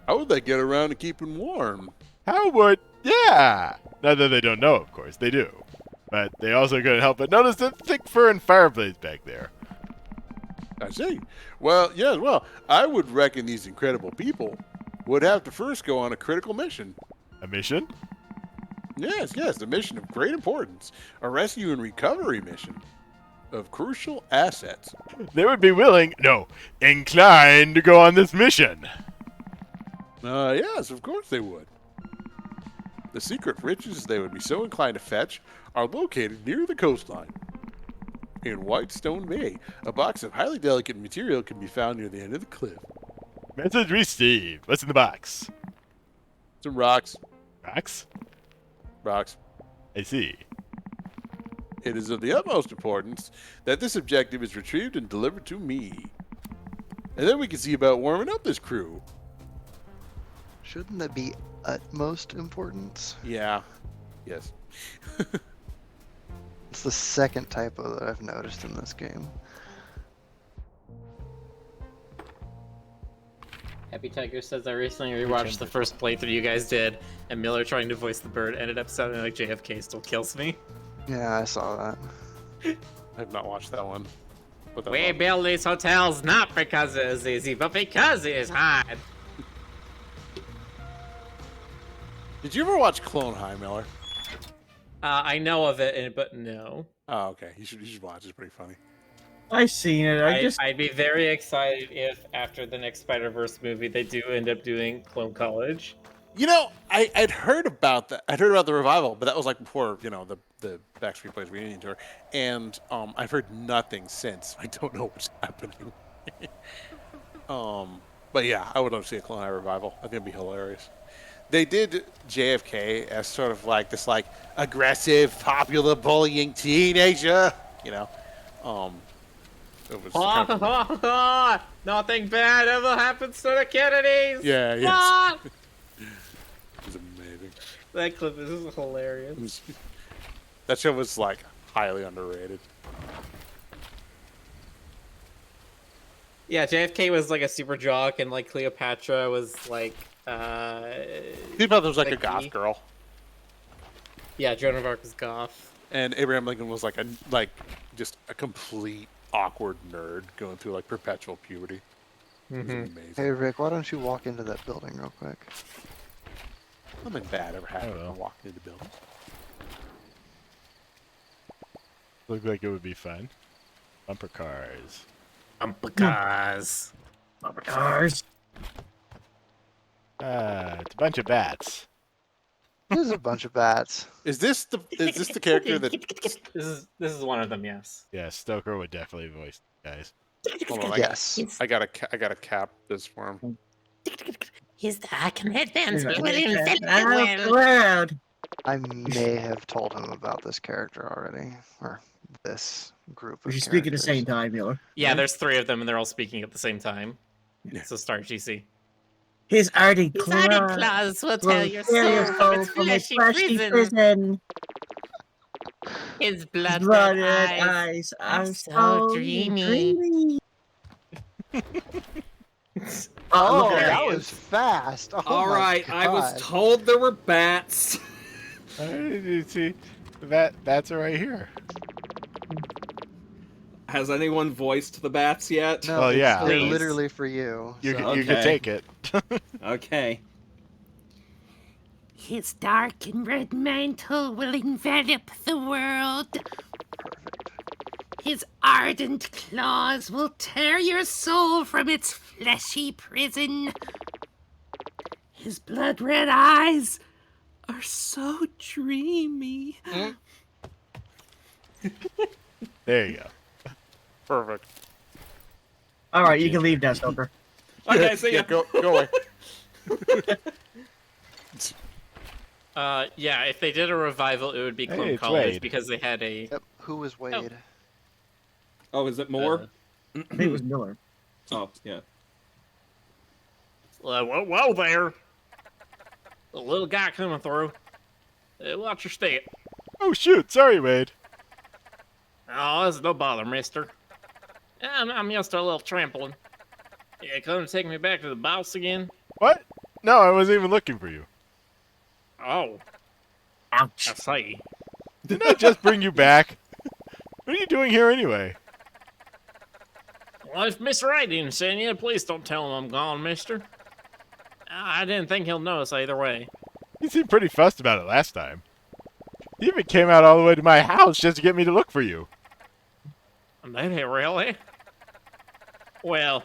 How would they get around to keeping warm? How would... Yeah! Not that they don't know, of course, they do. But they also couldn't help but notice the thick fur and fireplace back there. I see. Well, yes, well, I would reckon these incredible people would have to first go on a critical mission. A mission? Yes, a mission of great importance. A rescue and recovery mission of crucial assets. They would be willing, no, inclined to go on this mission. Yes, of course they would. The secret riches they would be so inclined to fetch are located near the coastline. In Whitestone Bay, a box of highly delicate material can be found near the end of the cliff. Message received. What's in the box? Some rocks. Rocks? Rocks. I see. It is of the utmost importance that this objective is retrieved and delivered to me. And then we can see about warming up this crew. Shouldn't that be utmost importance? Yeah. Yes. It's the second typo that I've noticed in this game. Happy Tiger says I recently rewatched the first playthrough you guys did, and Miller trying to voice the bird ended up sounding like JFK still kills me. Yeah, I saw that. I have not watched that one. But that We one- build these hotels not because it is easy, but because it is hard. Did you ever watch Clone High, Miller? I know of it, but no. Oh, okay. You should watch. It's pretty funny. I've seen it. I'd be very excited if after the next Spider-Verse movie they do end up doing Clone College. You know, I'd heard about that. I'd heard about the revival, but that was like before, you know, the Backstreet Boys reunion tour, and I've heard nothing since. I don't know what's happening. But yeah, I would love to see a Clone High revival. I think it'd be hilarious. They did JFK as sort of like this, like aggressive, popular, bullying teenager. You know, it was kind of, Nothing bad ever happens to the Kennedys. yeah, yes. Ah! It was amazing. That clip is hilarious. That show was like highly underrated. Yeah, JFK was like a super jock, and like Cleopatra was like He thought there was like a Becky. goth girl, yeah, Joan of Arc was goth. and Abraham Lincoln was like just a complete awkward nerd going through like perpetual puberty. It was amazing. Hey Rick, why don't you walk into that building real quick? Nothing bad ever happened will. when walking into buildings. Looked like it would be fun. Bumper cars. Because Bumper cars. It's a bunch of bats. There's a bunch of bats. Is this the character that? this is one of them. Yes. Yeah, Stoker would definitely voice the guys. Hold on, Yes. I gotta cap this for him. He's the Archimedes dance I'm William glad. I may have told him about this character already, or this group We of should speak at the same characters. time, Miller. Yeah, there's three of them, and they're all speaking at the same time. Yeah. So start GC. His arty His claws ardent claws will will tear your tear soul soul from its from its fleshy fleshy prison. prison. His blood Blood red red eyes. eyes are are so so dreamy. dreamy. Oh, Look at that you. was fast. Oh All my right, I was God. told there were bats. Did you see? Bats are right here. Has anyone voiced the bats yet? No, Well, yeah. they're Please. literally for you. You so- you can Okay. take it. Okay. His dark and red mantle will envelop the world. Perfect. His ardent claws will tear your soul from its fleshy prison. His blood red eyes are so dreamy. There you go. Perfect. All right, you can leave now, Stoker. Okay, see ya. Yeah, go away. Yeah, if they did a revival, it would be Hey, Clone it's College Wade. because they had a. Yep. Who was Wade? Oh, is it more? I think it was Miller. Oh, yeah. Whoa there! The little guy coming through. Watch your step. Oh shoot! Sorry, Wade. Oh, this is no bother, mister. I'm used to a little trampling. Yeah, come and take me back to the boss again. What? No, I wasn't even looking for you. Oh, Ouch. I see. Didn't I just bring you back? What are you doing here anyway? Well, if Mr. Ray didn't send you, please don't tell him I'm gone, mister. I didn't think he'll notice either way. You seemed pretty fussed about it last time. You even came out all the way to my house just to get me to look for you. Maybe really? Well,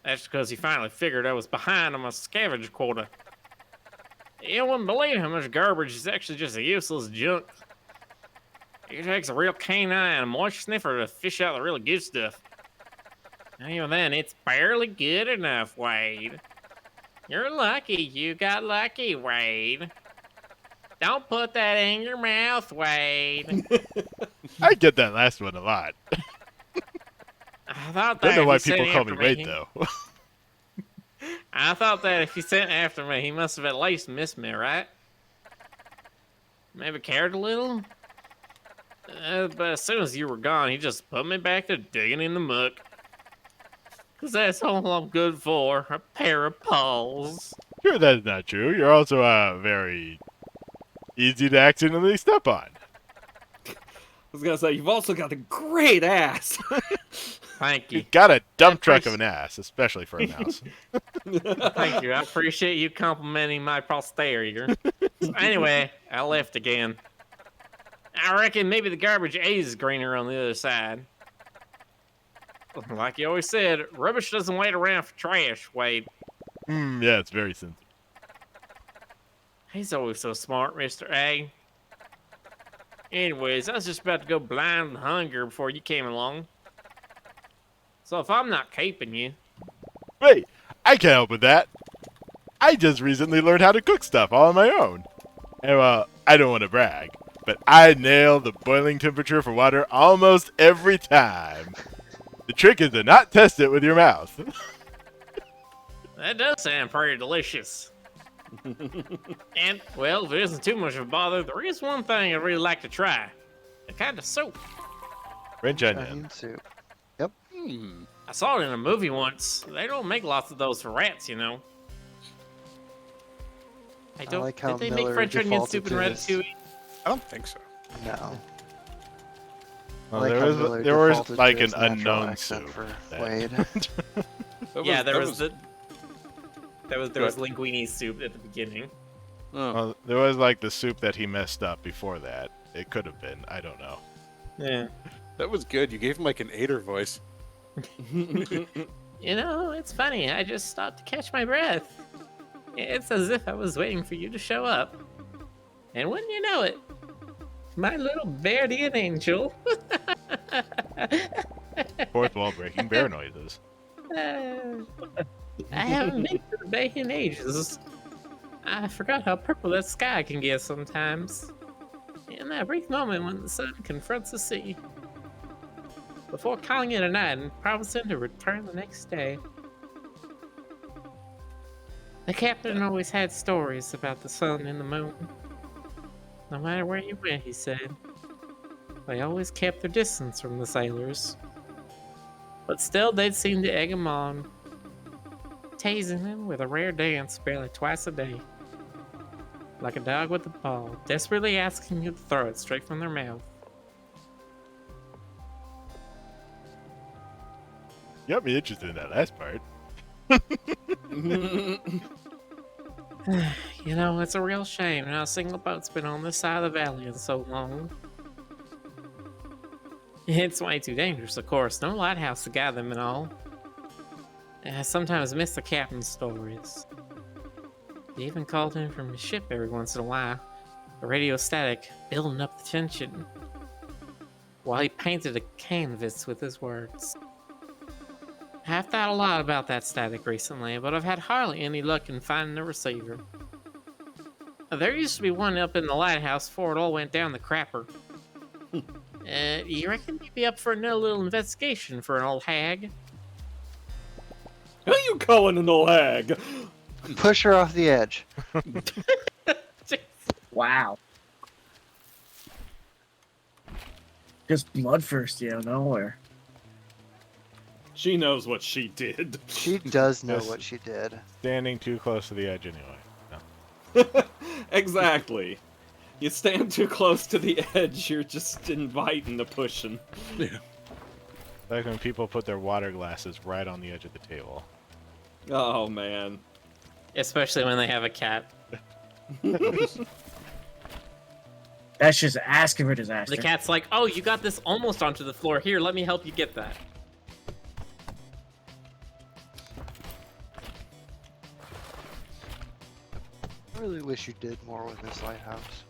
that's because he finally figured I was behind on my scavenge quota. You wouldn't believe how much garbage is actually just a useless junk. It takes a real keen eye and a moist sniffer to fish out the really good stuff. And even then, it's barely good enough, Wade. You're lucky you got lucky, Wade. Don't put that in your mouth, Wade. I get that last one a lot. I thought I that don't know if why he sent people call me after Wade though. I thought that if he sent after me, he must have at least missed me, right? Maybe cared a little? But as soon as you were gone, he just put me back to digging in the muck. 'Cause that's all I'm good for, a pair of paws. Sure, that's not true. You're also very easy to accidentally step on. I was gonna say, you've also got a great ass. Thank you. You got a dump I truck of an ass, especially for a mouse. Thank you. I appreciate you complimenting my posterior. Anyway, I left again. I reckon maybe the garbage is greener on the other side. like you always said, rubbish doesn't wait around for trash, Wade. Yeah, it's very sensitive. He's always so smart, Mr. A. Anyways, I was just about to go blind with hunger before you came along. So if I'm not keeping you, Wait, I can't help with that. I just recently learned how to cook stuff all on my own. And well, I don't want to brag, but I nail the boiling temperature for water almost every time. The trick is to not test it with your mouth. that does sound pretty delicious. And, well, if it isn't too much of a bother, there is one thing I'd really like to try. A kind of soup. French onion. Onion soup. I saw it in a movie once. They don't make lots of those for rats, you know. I don't. like how did they make Miller French onion defaulted soup in to his- Ratatouille? I don't think so. No. Well, I like there how was Miller there was defaulted like to an his natural unknown accent soup. for that- Wade. There was Go linguine soup at the beginning. Oh. Well, there was like the soup that he messed up before that. It could have been. I don't know. Yeah. That was good. You gave him like an Ader voice. You know, it's funny. I just stopped to catch my breath. It's as if I was waiting for you to show up. And wouldn't you know it, my little Beardian angel. Fourth wall breaking bear noises. I haven't been to the bay in ages. I forgot how purple that sky can get sometimes. In that brief moment when the sun confronts the sea. Before calling it a night and promising to return the next day. The captain always had stories about the sun and the moon. No matter where you went, he said, they always kept their distance from the sailors. But still, they'd seem to egg them on, tasing them with a rare dance barely twice a day. Like a dog with a ball, desperately asking you to throw it straight from their mouth. You got me interested in that last part. You know, it's a real shame not a single boat's been on this side of the valley in so long. It's way too dangerous, of course. No lighthouse to guide them and all. And I sometimes miss the captain's stories. He even called in from his ship every once in a while. The radio static building up the tension. While he painted a canvas with his words. I've thought a lot about that static recently, but I've had hardly any luck in finding a receiver. There used to be one up in the lighthouse before it all went down the crapper. You reckon you'd be up for another little investigation for an old hag? Who you calling an old hag? Push her off the edge. Wow. Just blood first, nowhere. She knows what she did. She does know Yes. what she did. Standing too close to the edge anyway. No. Exactly. You stand too close to the edge, you're just inviting the pushing. Like when people put their water glasses right on the edge of the table. Oh man. Especially when they have a cat. That's just asking for disaster. The cat's like, oh, you got this almost onto the floor. Here, let me help you get that. I really wish you did more with this lighthouse.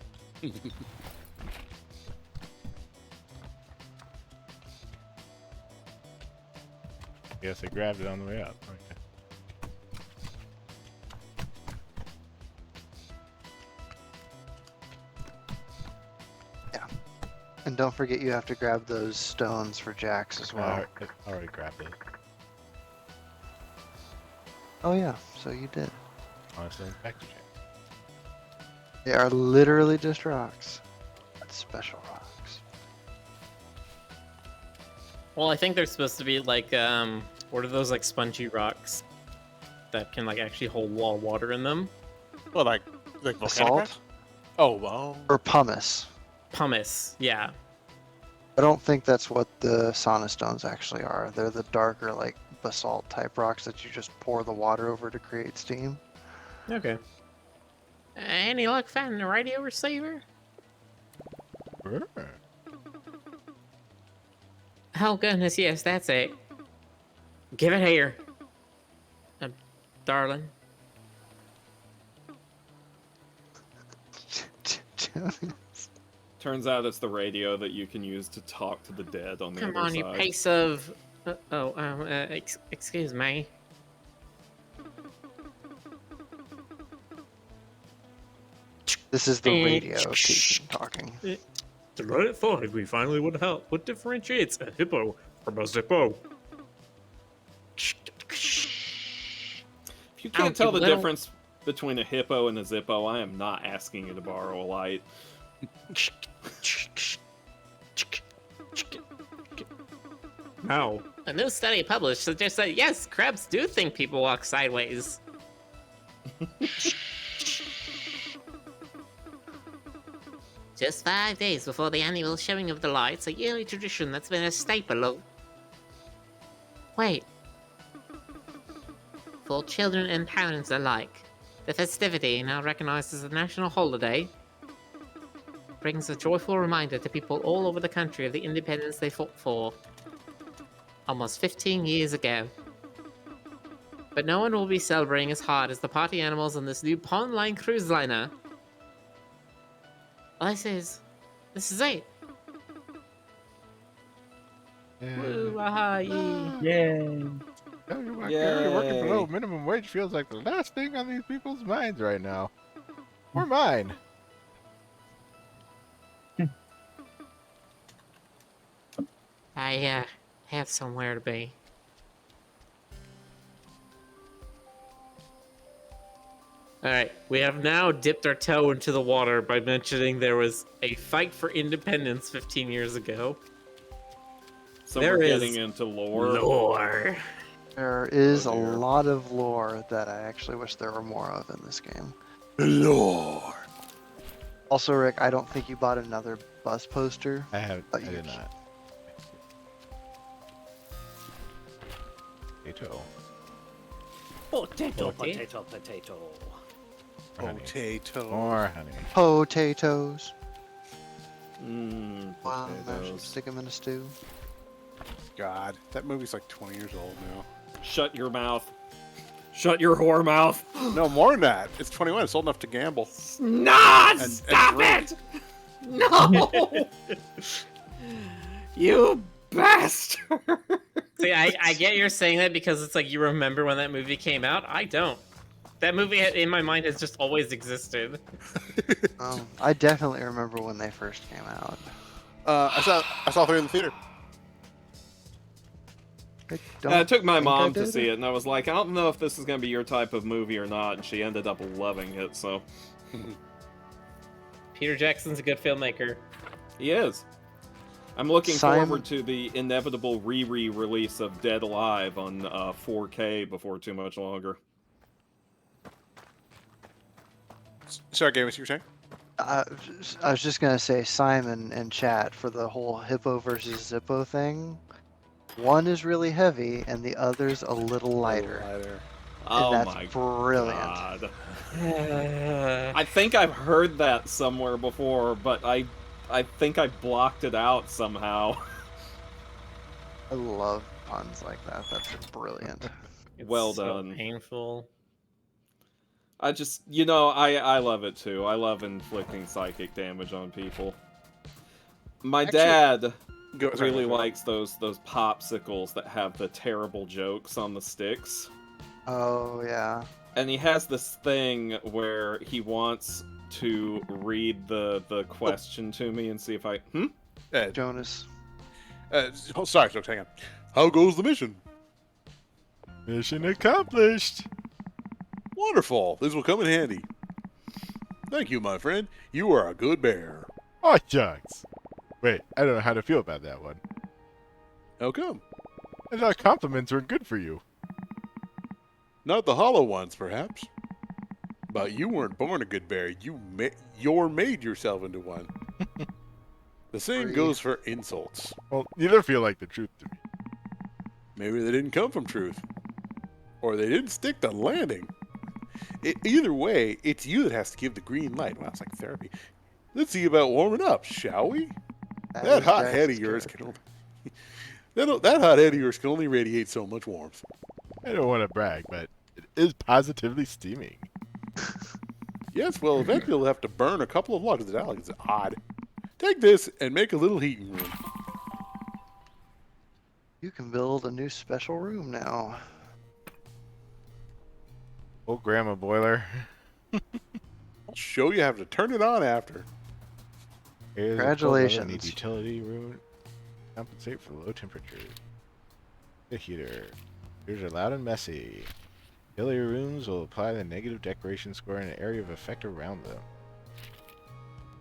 Yes, I grabbed it on the way up. Okay. And don't forget you have to grab those stones for Jax as well. I already grabbed it. Oh yeah, so you did. Honestly, back to Jack. They are literally just rocks. That's special rocks. Well, I think they're supposed to be like, what are those like spongy rocks that can like actually hold water in them? Well, like volcanic Basalt rocks? Oh, well. or pumice. Pumice, yeah. I don't think that's what the sauna stones actually are. They're the darker, like basalt type rocks that you just pour the water over to create steam. Okay. Any luck finding a radio receiver? Sure. Oh goodness, yes, that's it. Give it here. Darling. Turns out it's the radio that you can use to talk to the dead on the Come other on, you side. piece of... excuse me. This is the radio Keegan talking. Tonight at 5, we finally would help. What differentiates a hippo from a zippo? If you can't Ouch, tell you the little- difference between a hippo and a zippo, I am not asking you to borrow a light. Now, A new study published suggests that yes, crabs do think people walk sideways. Just 5 days before the annual showing of the lights, a yearly tradition that's been a staple of... Wait. For children and parents alike, the festivity, now recognized as a national holiday, brings a joyful reminder to people all over the country of the independence they fought for almost 15 years ago. But no one will be celebrating as hard as the party animals on this new Pond Line cruise liner. All this is it. Woo, aha, yee. Yay. Working below minimum wage feels like the last thing on these people's minds right now. Or mine. I have somewhere to be. Alright, we have now dipped our toe into the water by mentioning there was a fight for independence 15 years ago. So There we're is getting into lore. Lore. There is Oh, a dear. lot of lore that I actually wish there were more of in this game. Lord. Also, Rick, I don't think you bought another bus poster. I But did you- not. Potato. Potato. Potato. Honey. Potato. More honey. Potatoes. Potatoes. Stick them in a stew. God, that movie's like 20 years old now. Shut your mouth. Shut your whore mouth. No, more than that. It's 21. It's old enough to gamble. Not! And Stop drink. it! No! You bastard! See, I get you're saying that because it's like you remember when that movie came out. I don't. That movie in my mind has just always existed. I definitely remember when they first came out. I saw 3 in the theater. I took my think I mom to did. see it, and I was like, I don't know if this is going to be your type of movie or not, and she ended up loving it, so... Peter Jackson's a good filmmaker. He is. I'm looking Simon- forward to the inevitable re-release of Dead Alive on 4K before too much longer. Sorry, Gamus, you were saying? I was just gonna say Simon and chat for the whole hippo versus zippo thing. One is really heavy and the other's a little lighter. Oh And that's my brilliant. god. I think I've heard that somewhere before, but I think I blocked it out somehow. I love puns like that. That's brilliant. It's Well so done. painful. I just, you know, I love it too. I love inflicting psychic damage on people. My Actually- dad Sorry, really go. likes those popsicles that have the terrible jokes on the sticks. Oh yeah. And he has this thing where he wants to read the question to me and see if I... Jonas. Sorry, folks, hang on. How goes the mission? Mission accomplished. Wonderful. This will come in handy. Thank you, my friend. You are a good bear. Oh, jugs. Wait, I don't know how to feel about that one. How come? I thought compliments were good for you. Not the hollow ones, perhaps. But you weren't born a good bear. You're made yourself into one. The same Free. goes for insults. Well, neither feel like the truth to me. Maybe they didn't come from truth. Or they didn't stick to landing. Either way, it's you that has to give the green light. Wow, it's like therapy. Let's see about warming up, shall we? That is hot Jack's head of yours character. can only... That hot head of yours can only radiate so much warmth. I don't want to brag, but it is positively steaming. Yes, well, eventually you'll have to burn a couple of logs. It's odd. Take this and make a little heating room. You can build a new special room now. Old grandma boiler. I'll show you how to turn it on after. Here's a Congratulations. Need utility room. Compensate for low temperatures. The heater. Heaters are loud and messy. Utility rooms will apply the negative decoration score in an area of effect around them.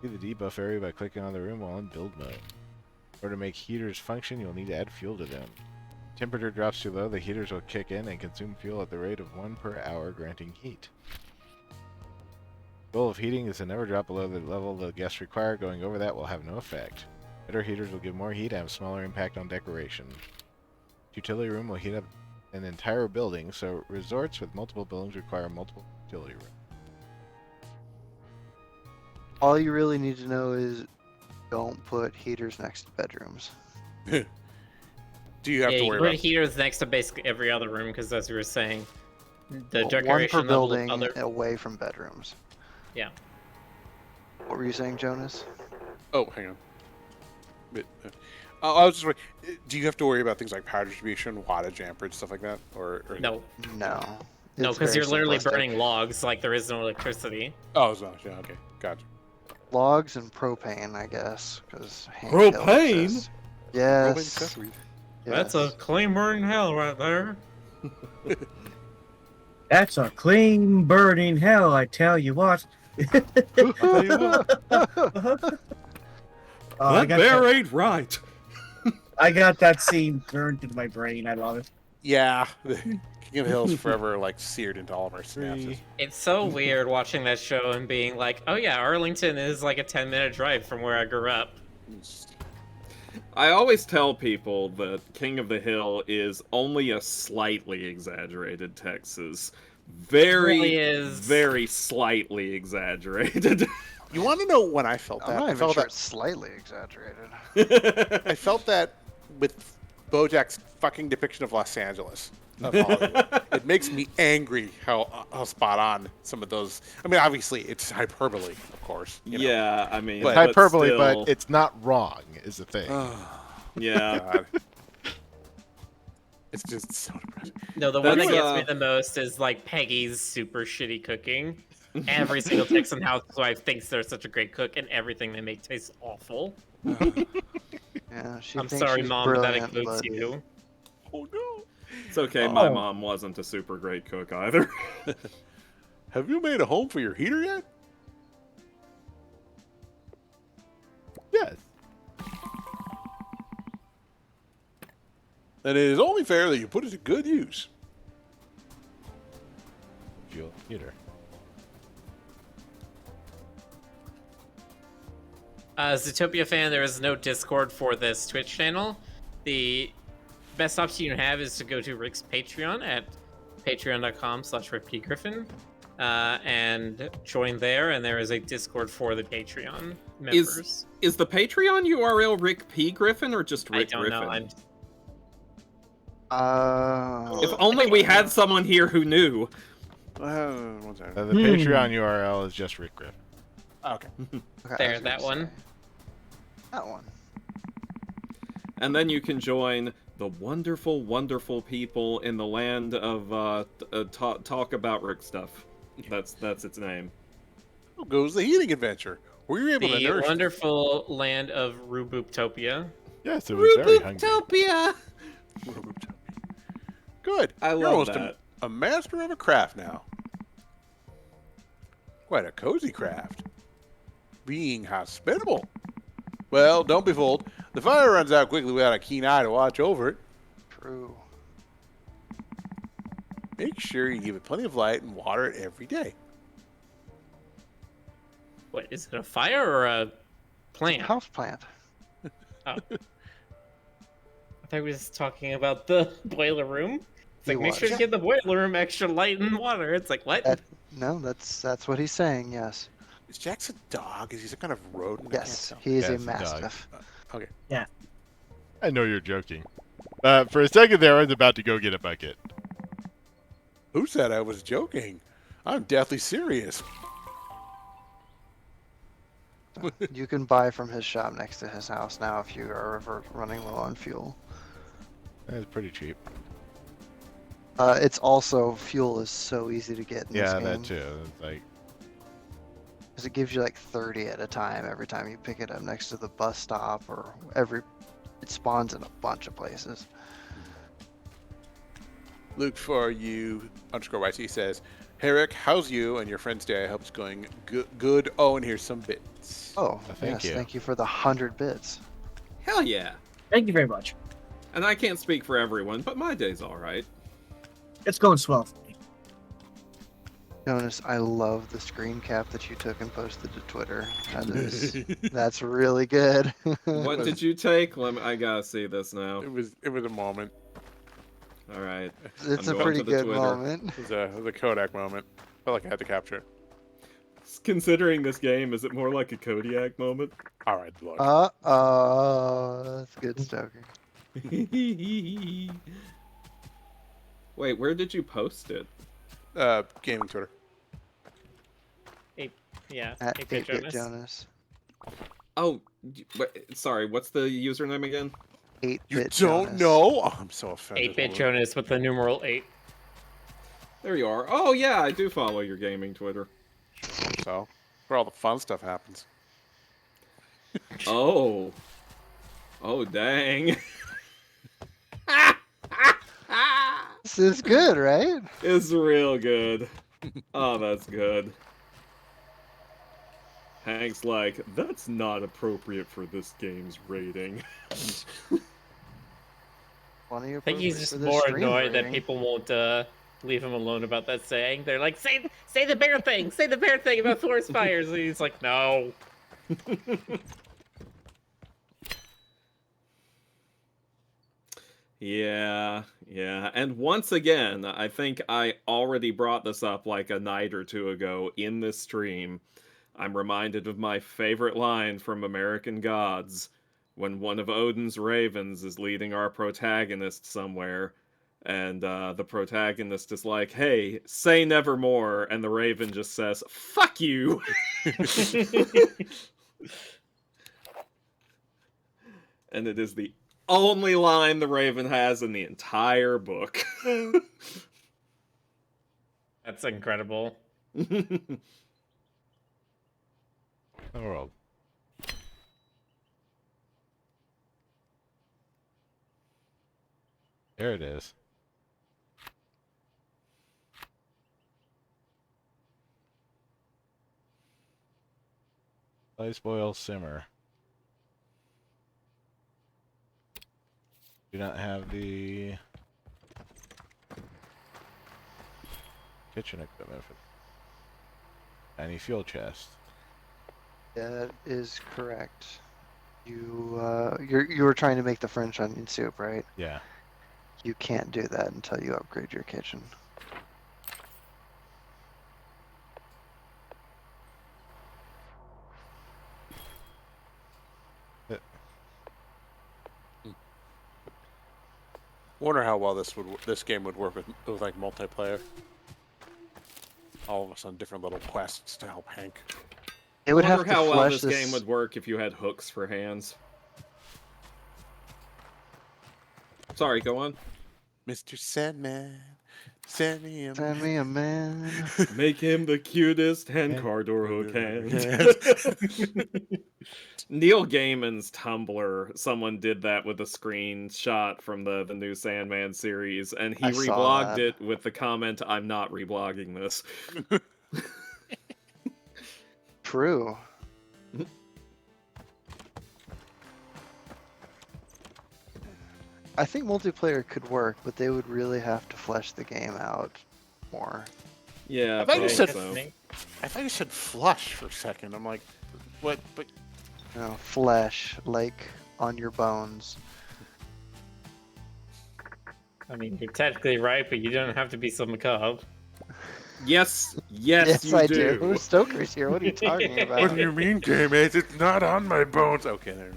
See the debuff area by clicking on the room while in build mode. In order to make heaters function, you'll need to add fuel to them. If temperature drops too low, the heaters will kick in and consume fuel at the rate of 1 per hour, granting heat. The goal of heating is to never drop below the level the guests require. Going over that will have no effect. Better heaters will give more heat and have smaller impact on decoration. Utility room will heat up an entire building, so resorts with multiple buildings require multiple utility rooms. All you really need to know is don't put heaters next to bedrooms. Do you have Yeah, to you worry put about heaters next to basically every other room because, as we were saying, the One decoration per level of building other. away from bedrooms. Yeah. What were you saying, Jonas? Oh, hang on. I was just wondering, do you have to worry about things like power distribution, wattage, amperage, stuff like that? Or No, No. no, It's because very you're literally simplistic. burning logs like there is no electricity. Oh, it's not. Yeah, okay. Gotcha. Logs and propane, I guess, because Propane? Propane Yes. accessories. That's a clean burning hell right there. That's a clean burning hell, I tell you what. Tell you what. I, that got bear that, ain't right. I got that scene burned into my brain. I love it. Yeah, the King of the Hill is forever like seared into all of our synapses. It's so weird watching that show and being like, oh yeah, Arlington is like a 10-minute drive from where I grew up. I always tell people that King of the Hill is only a slightly exaggerated Texas. Really is. Very slightly exaggerated. You want to know when I felt I'm that? not I even felt sure that. it's slightly exaggerated. I felt that with BoJack's fucking depiction of Los Angeles. Of Hollywood. It makes me angry how spot on some of those. I mean, obviously it's hyperbole, of course. You know. Yeah, I mean, But- Hyperbole, still, but it's not wrong, is the thing. yeah. God. It's just so depressing. No, the one that That's, gets me the most is like Peggy's super shitty cooking. Every single Texan housewife thinks they're such a great cook, and everything they make tastes awful. Yeah, she I'm thinks sorry, she's Mom, but that brilliant, includes but you. Oh no! It's okay, my Oh. mom wasn't a super great cook either. Have you made a home for your heater yet? Yes. Then it is only fair that you put it to good use. Fuel heater. Zootopia fan, there is no Discord for this Twitch channel. The best option you have is to go to Rick's Patreon at patreon.com/RickPGriffin and join there, and there is a Discord for the Patreon members. Is the Patreon URL Rick P. Griffin or just Rick I don't Griffin? know. I'm If only we had someone here who knew. One second. The Patreon URL is just Rick Griffin. Okay. okay, I there, was that gonna one. say. That one. And then you can join the wonderful, wonderful people in the land of talk about Rick stuff. That's its name. Who goes the heating adventure? Were you able to The nourish? wonderful land of Ruboptopia. Yes, it was very hungry. Ruboptopia! Good. I You're love almost that. a master of a craft now. Quite a cozy craft. Being hospitable. Well, don't be fooled. The fire runs out quickly without a keen eye to watch over it. True. Make sure you give it plenty of light and water it every day. What, is it a fire or a plant? House plant. Oh. I thought we were just talking about the boiler room. It's like, He make sure to was. give the boiler room extra light and water. It's like, what? No, that's what he's saying. Yes. Is Jax a dog? Is he some kind of rodent? Yes, I can't he is Yeah, a it's a dog. mastiff. tell. Okay. I know you're joking. For a second there, I was about to go get a bucket. Who said I was joking? I'm deathly serious. You can buy from his shop next to his house now if you are ever running low on fuel. It's pretty cheap. It's also, fuel is so easy to get in this Yeah, game. that too. It's like, Because it gives you like 30 at a time every time you pick it up next to the bus stop, or it spawns in a bunch of places. Luke for you _YT says, "Hey Rick, how's you and your friend's day? I hope it's going good. Oh, and here's some bits." Oh, thank yes, you. thank you for the 100 bits. Hell yeah. Thank you very much. And I can't speak for everyone, but my day's all right. It's going swell. Jonas, I love the screen cap that you took and posted to Twitter. That's really good. What did you take? I gotta see this now. It was a moment. All right. It's I'm a going pretty to the good Twitter. moment. It was a Kodak moment. Felt like I had to capture it. Considering this game, is it more like a Kodiak moment? All right, look. That's good, Stoker. Wait, where did you post it? Gaming Twitter. Yeah, At 8-Bit 8-Bit Jonas. Jonas. Oh, sorry. What's the username again? 8-Bit You don't Jonas. know? Oh, I'm so offended. 8-Bit Jonas with the numeral 8. There you are. Oh yeah, I do follow your gaming Twitter. So, where all the fun stuff happens. Oh. Oh dang. This is good, right? It's real good. Oh, that's good. Hank's like, that's not appropriate for this game's rating. Funny I think he's just more annoyed that people won't leave him alone about that saying. They're like, say the bear thing! Say the bear thing about forest fires! And he's like, no. Yeah. And once again, I think I already brought this up like a night or two ago in this stream. I'm reminded of my favorite line from American Gods when one of Odin's ravens is leading our protagonist somewhere, and the protagonist is like, hey, say nevermore, and the raven just says, fuck you! And it is the only line the raven has in the entire book. That's incredible. the world. There it is. Slice, boil, simmer. Do not have the kitchen equipment for tiny fuel chest. That is correct. You were trying to make the French onion soup, right? Yeah. You can't do that until you upgrade your kitchen. Wonder how well this game would work with like multiplayer. All of us on different little quests to help Hank. It would I have wonder to how well flesh this game would work if you had hooks for hands. Sorry, go on. Mr. Sandman, send me a Send me a man. Make him the cutest hand card or hook hand. Neil Gaiman's Tumblr, someone did that with a screenshot from the new Sandman series, and he I saw reblogged that. it with the comment, I'm not reblogging this. True. I think multiplayer could work, but they would really have to flesh the game out more. Yeah, I thought you said so. I thought you said flush for a second. I'm like, what? But No, flesh, like on your bones. I mean, you're technically right, but you don't have to be so macabre. Yes, you I do. do. Stoker's here. What are you talking about? what do you mean, game age? It's not on my bones. Okay, there.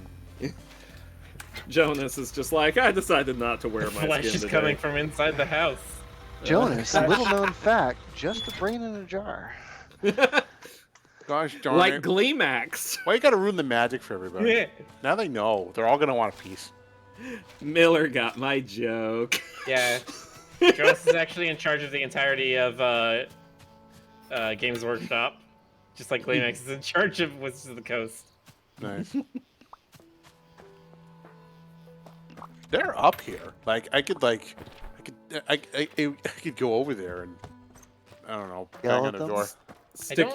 Jonas is just like, I decided not to wear The my flesh skin is today. coming from inside the house. Jonas, little known fact, just a brain in a jar. Gosh darn Like it. Gleemax. Why you gotta ruin the magic for everybody? Yeah. Now they know. They're all gonna want a piece. Miller got my joke. Yeah. Jonas is actually in charge of the entirety of Games Workshop. Just like Gleemax is in charge of Wizards of the Coast. Nice. They're up here. Like I could go over there and I don't know, bang Yell on at the them? door. Stick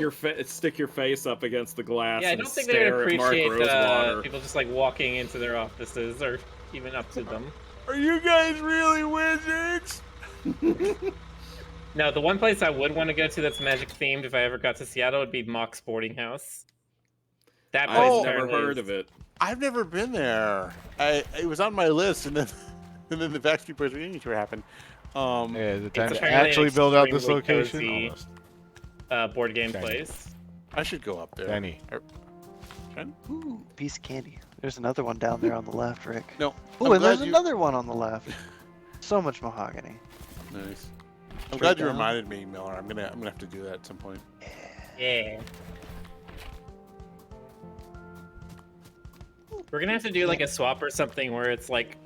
your face up against the glass Yeah, I and don't think they would stare at Mark appreciate Rosewater. people just like walking into their offices or even up to them. Are you guys really wizards? No, the one place I would want to go to that's magic themed if I ever got to Seattle would be Mock Sporting House. That place I've never apparently heard is- of it. I've never been there. It was on my list, and then the Backstreet Boys reunion tour happened. Yeah, the time It's to apparently actually an build out this extremely location. cozy- Almost. board game Shiny. place. I should go up there. Danny. Ooh, piece of candy. There's another one down there on the left, Rick. No. Ooh, I'm and there's glad you- another one on the left. So much mahogany. Nice. I'm Straight glad you down. reminded me, Miller. I'm gonna have to do that at some point. Yeah. We're gonna have to do like a swap or something where it's like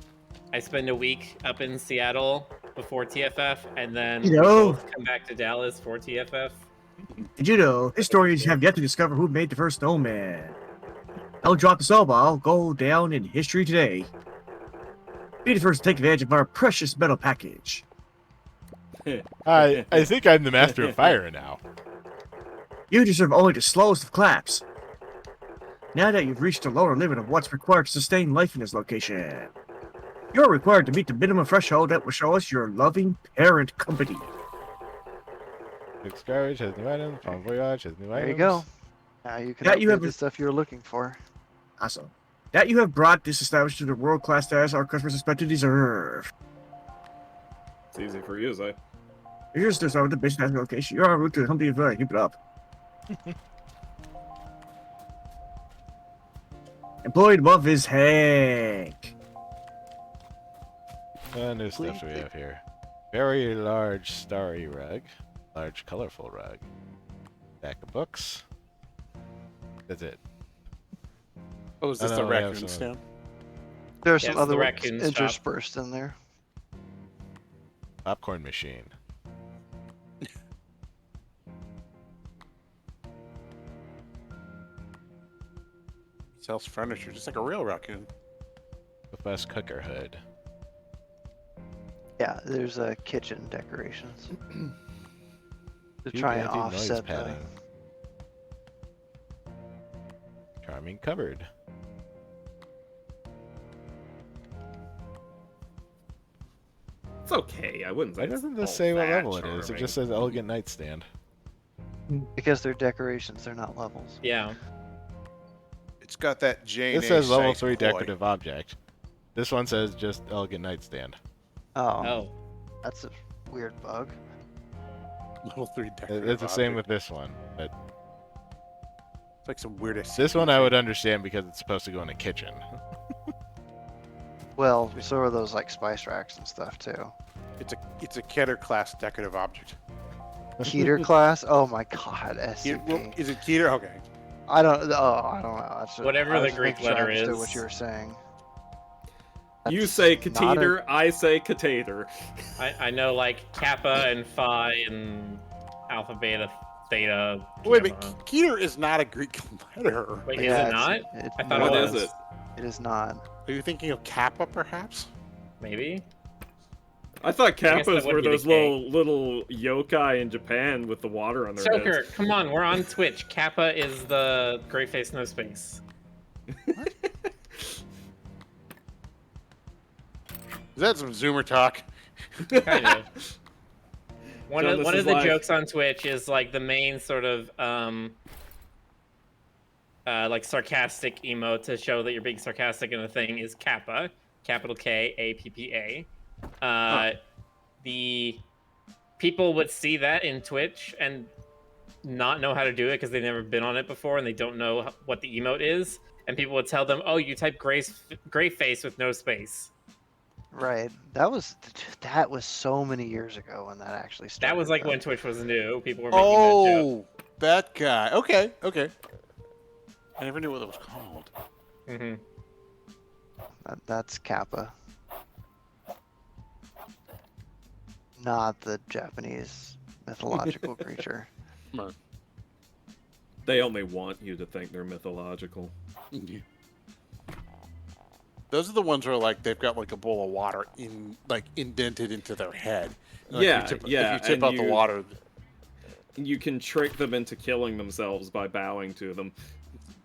I spend a week up in Seattle before TFF and then we both come back to Dallas for TFF. Did you know historians have yet to discover who made the first snowman? I'll drop the soul ball, go down in history today. Be the first to take advantage of our precious metal package. I think I'm the master of fire now. You deserve only the slowest of claps. Now that you've reached the lower limit of what's required to sustain life in this location, you're required to meet the minimum threshold that will show us your loving parent company. Scourge has new items. Bon Voyage has new items. There you go. Now you can That you upgrade have- the stuff you were looking for. Awesome. That you have brought this establishment to the world-class status our customers expect to deserve. It's easy for you, Zay. Here's the start with the basic national location. You're en route to the Humpty Valley. Keep it up. Employed above is Hank. New stuff we have here. Very large starry rug. Large colorful rug. Stack of books. That's it. Oh, is this I the know, we have raccoon some- stand? There are Yeah, some it's the other ones raccoon shop. interspersed in there. Popcorn machine. He sells furniture just like a real raccoon. The best cooker hood. Yeah, there's kitchen decorations. To Cute try and anti-noise offset the... padding. Charming cupboard. It's okay. I wouldn't say. Why it's doesn't this all say what that level it is? It charming. just says elegant nightstand. Because they're decorations, they're not levels. Yeah. It's got that Jane. This says level 3 decorative object. This one says just elegant nightstand. Oh, Oh. that's a weird bug. Level 3 decorative. It's the same object. with this one. But It's like some weirdest. this one I would understand because it's supposed to go in a kitchen. Well, so are those like spice racks and stuff too. It's a Keter class decorative object. Keter class? Oh my god, SCP. Is it Keter? Okay. I don't know. That's Whatever I the was Greek making sure I letter understood is. what you were saying. You That's say not a- catheter, I say catheter. I know like Kappa and Phi and Alpha, Beta, Theta. Wait a minute. Gamma. Keter is not a Greek letter. Wait, Yeah, is it not? I thought What it is was. it? It is not. Are you thinking of Kappa, perhaps? Maybe. I thought guess that kappas would were be the those little yokai in Japan with the water on their Stoker, heads. come on, we're on Twitch. Kappa is the Great Face No Space. Is that some Zoomer talk? Kind of. One Jonas of is the live. jokes on Twitch is like the main sort of like sarcastic emote to show that you're being sarcastic in a thing is Kappa, capital K A P P A. The people would see that in Twitch and not know how to do it because they've never been on it before and they don't know what the emote is. and people would tell them, "Oh, you type gray face with no space." Right. That was so many years ago when that actually started. That was like though. when Twitch was new. People were making that joke. Oh, that guy. Okay, okay. I never knew what it was called. Hmm. That's Kappa. Not the Japanese mythological creature. They only want you to think they're mythological. Those are the ones where like they've got like a bowl of water indented into their head. Like, Yeah, if you tip, yeah, If you tip and out the water, You can trick them into killing themselves by bowing to them,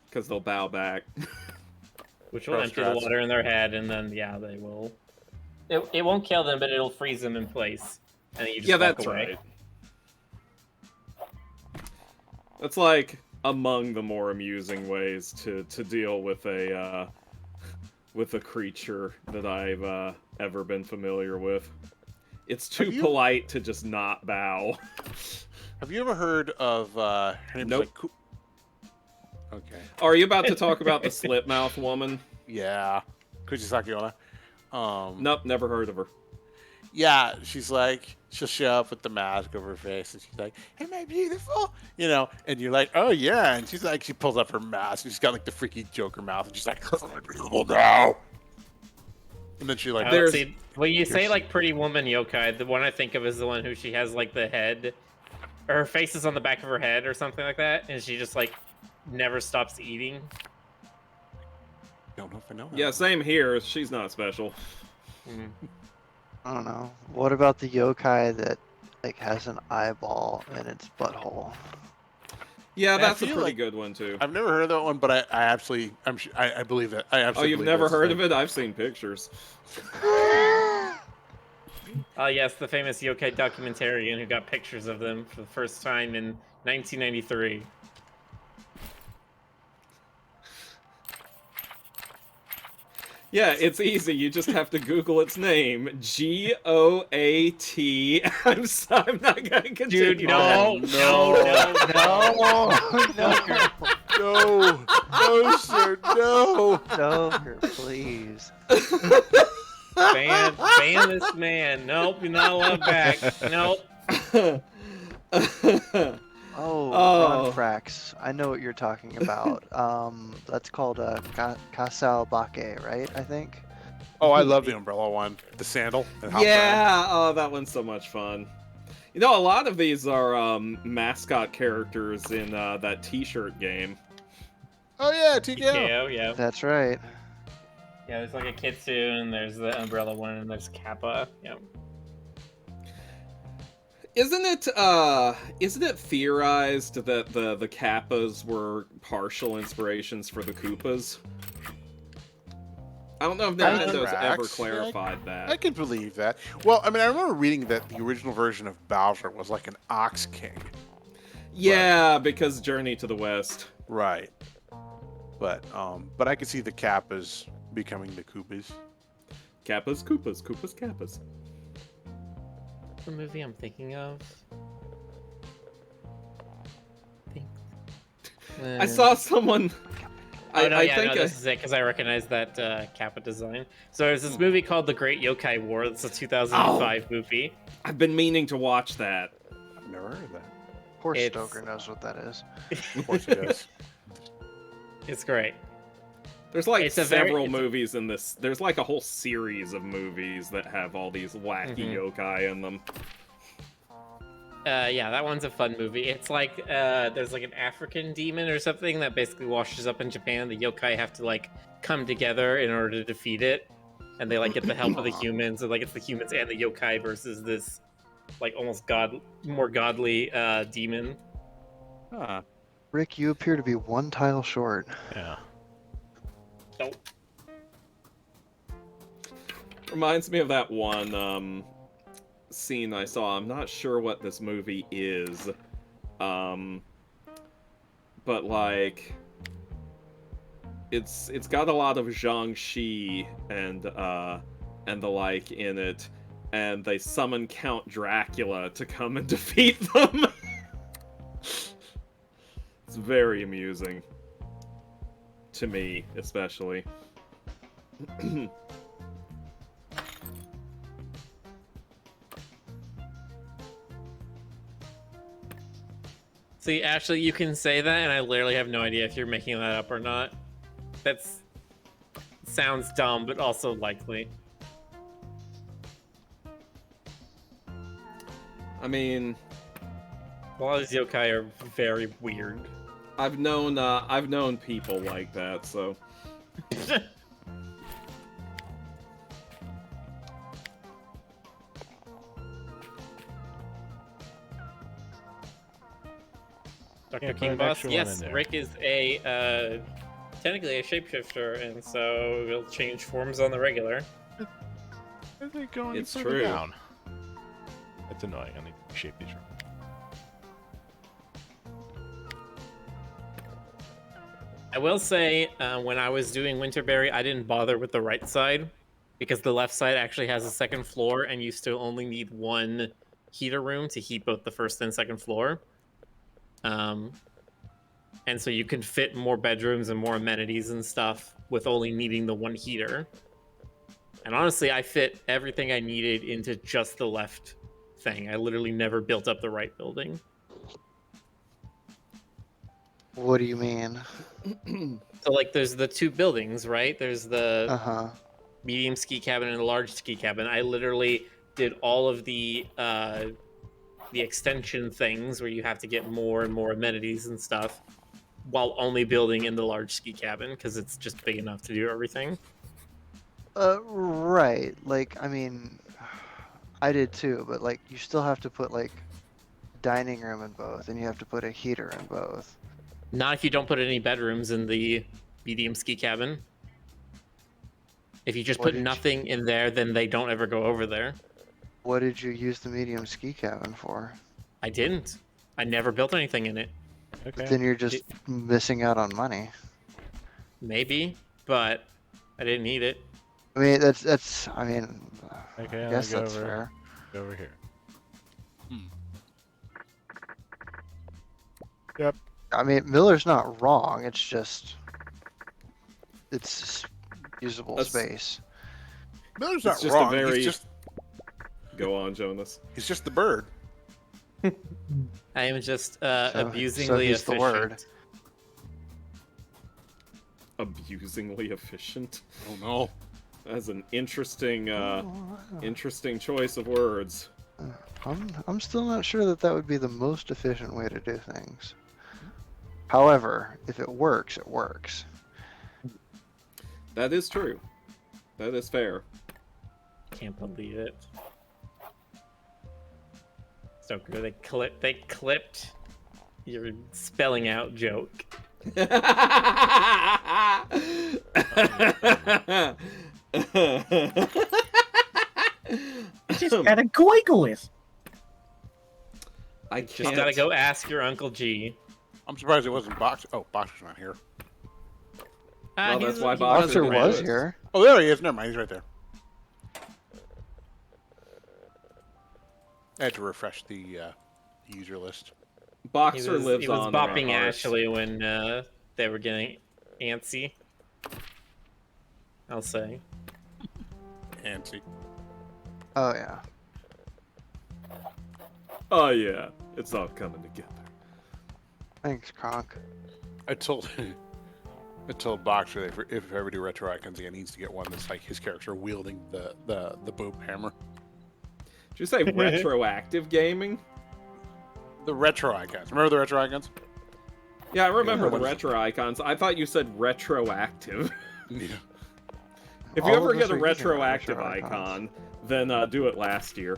because they'll bow back. Which will Pro empty the strats. water in their head, and then yeah, they will. It won't kill them, but it'll freeze them in place, and then you just Yeah, walk that's away. right. That's like among the more amusing ways to deal with a creature that I've ever been familiar with. It's too polite to just not bow. have you ever heard of her name's Nope. like Okay. Are you about to talk about the Slipmouth woman? Yeah. Kujisaki Onna. Nope, never heard of her. Yeah, she's like, she'll show up with the mask over her face, and she's like, "Am I beautiful?" You know, and you're like, "Oh yeah," and she's like, she pulls up her mask, and she's got like the freaky Joker mouth, and she's like, "Am I beautiful now?" And then she like, I would say, when you say like pretty woman yokai, the one I think of is the one who she has like the head, or her face is on the back of her head or something like that, and she just like never stops eating. don't know if I know that. Yeah, same here. She's not special. I don't know. What about the yokai that like has an eyeball in its butthole? Yeah, I that's a feel pretty like- good one too. I've never heard of that one, but I believe it. I Oh, absolutely. you've never heard of it? I've seen pictures. Yes, the famous yokai documentarian who got pictures of them for the first time in 1993. Yeah, it's easy. You just have to Google its name. Goat. I'm not gonna continue. Dude, no. No, no, sir, no. Joker, please. Ban this man. Nope, you're not allowed back. Nope. Oh, Oh. Ron Frax. I know what you're talking about. That's called a Kasao Bake, right? I think. Oh, I love the umbrella one. The sandal. and hop around. Yeah, oh, that one's so much fun. You know, a lot of these are mascot characters in that T-shirt game. Oh yeah, TKO. Yeah. That's right. Yeah, there's like a Kitsune, there's the umbrella one, and there's Kappa. Yeah. Isn't it theorized that the Kappas were partial inspirations for the Koopas? I don't know if Nintendo's ever Tracks. clarified I that. can believe that. Well, I mean, I remember reading that the original version of Bowser was like an Ox King. Yeah, because Journey to the West. Right. But I could see the Kappas becoming the Koopas. Kappas, Koopas, Koopas, Kappas. The movie I'm thinking of. I saw someone. Oh, no, I yeah, think no, this is it, because I recognize that Kappa design. So there's this movie called The Great Yokai War. It's a 2005 movie. I've been meaning to watch that. I've never heard of that. Of course, It's- Stoker knows what that is. Of course he does. It's great. There's like It's a several very- movies in this. There's like a whole series of movies that have all these wacky yokai in them. Yeah, that one's a fun movie. It's like there's like an African demon or something that basically washes up in Japan. The yokai have to like come together in order to defeat it, and they like get the help of the humans. And like it's the humans and the yokai versus this like almost more godly demon. Huh. Rick, you appear to be one tile short. Yeah. Nope. Reminds me of that one scene I saw. I'm not sure what this movie is, but like it's got a lot of Zhang Shi and the like in it, and they summon Count Dracula to come and defeat them. It's very amusing. to me, especially. See, actually, you can say that, and I literally have no idea if you're making that up or not. That's sounds dumb, but also likely. I mean, A lot of these yokai are very weird. I've known people like that, so. Dr. Can't put King an Boss, extra one yes, in there. Rick is a technically a shapeshifter, and so he'll change forms on the regular. Why are they going It's further true. down? That's annoying. I need to shape these. I will say, when I was doing Winterberry, I didn't bother with the right side because the left side actually has a second floor, and you still only need one heater room to heat both the first and second floor. And so you can fit more bedrooms and more amenities and stuff with only needing the one heater. And honestly, I fit everything I needed into just the left thing. I literally never built up the right building. What do you mean? So, like, there's the two buildings, right? There's the Uh-huh. medium ski cabin and the large ski cabin. I literally did all of the extension things where you have to get more and more amenities and stuff while only building in the large ski cabin because it's just big enough to do everything. Right. Like, I mean, I did too, but like, you still have to put like dining room in both, and you have to put a heater in both. Not if you don't put any bedrooms in the medium ski cabin. If you just What put did you- nothing in there, then they don't ever go over there. What did you use the medium ski cabin for? I didn't. I never built anything in it. Okay. Then you're just missing out on money. Maybe, but I didn't need it. I mean, that's. I mean, Okay, I guess go that's over, fair. Go over here. I mean, Miller's not wrong. It's just, it's usable That's- space. Miller's It's not just a wrong. very- He's Go on, Jonas. just the bird. I am just So abusingly he's the efficient. word. Abusingly efficient. Oh no. That's an interesting, interesting choice of words. I'm still not sure that that would be the most efficient way to do things. However, if it works, it works. That is true. That is fair. Can't believe it. Stoker, they clipped your spelling out joke. Just gotta goigle with. I Just can't. gotta go ask your Uncle G. I'm surprised it wasn't Boxer. Oh, Boxer's not here. Well, that's why he Boxer Boxer didn't was do it. here. Oh, there he is. Never mind. He's right there. I had to refresh the user list. Boxer lives he was on in our bopping hearts. Ashley when they were getting antsy. I'll say. Antsy. Oh yeah. Oh yeah, it's all coming together. Thanks, Kronk. I told Boxer that if ever do retro icons again, he needs to get one that's like his character wielding the boob hammer. Did you say retroactive gaming? The retro icons. Remember the retro icons? Yeah, I remember Yeah, the what is- retro icons. I thought you said retroactive. Yeah. If you All ever of us get a are using retroactive retro icons. icon, then do it last year.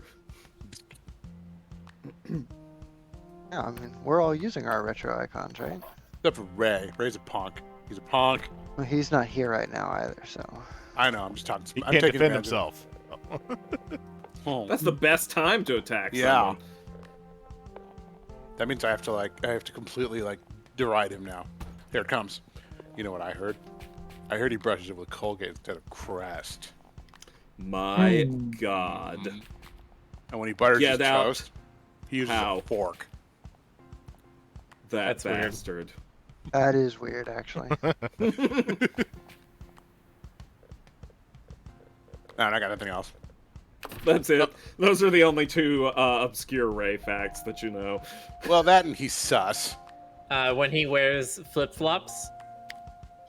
Yeah, I mean, we're all using our retro icons, right? Except for Ray. Ray's a punk. He's a punk. Well, he's not here right now either, so. I know. I'm just talking. He I'm can't taking defend advantage of- himself. Oh. That's the best time to attack Yeah. someone. That means I have to completely deride him now. Here it comes. You know what I heard? I heard he brushes it with Colgate instead of Crest. My God. And when he butters Get his out. toast, he uses How? a fork. That That's weird. bastard. That is weird, actually. No, I got nothing else. That's it. Those are the only two obscure Ray facts that you know. Well, that and he's sus. When he wears flip-flops,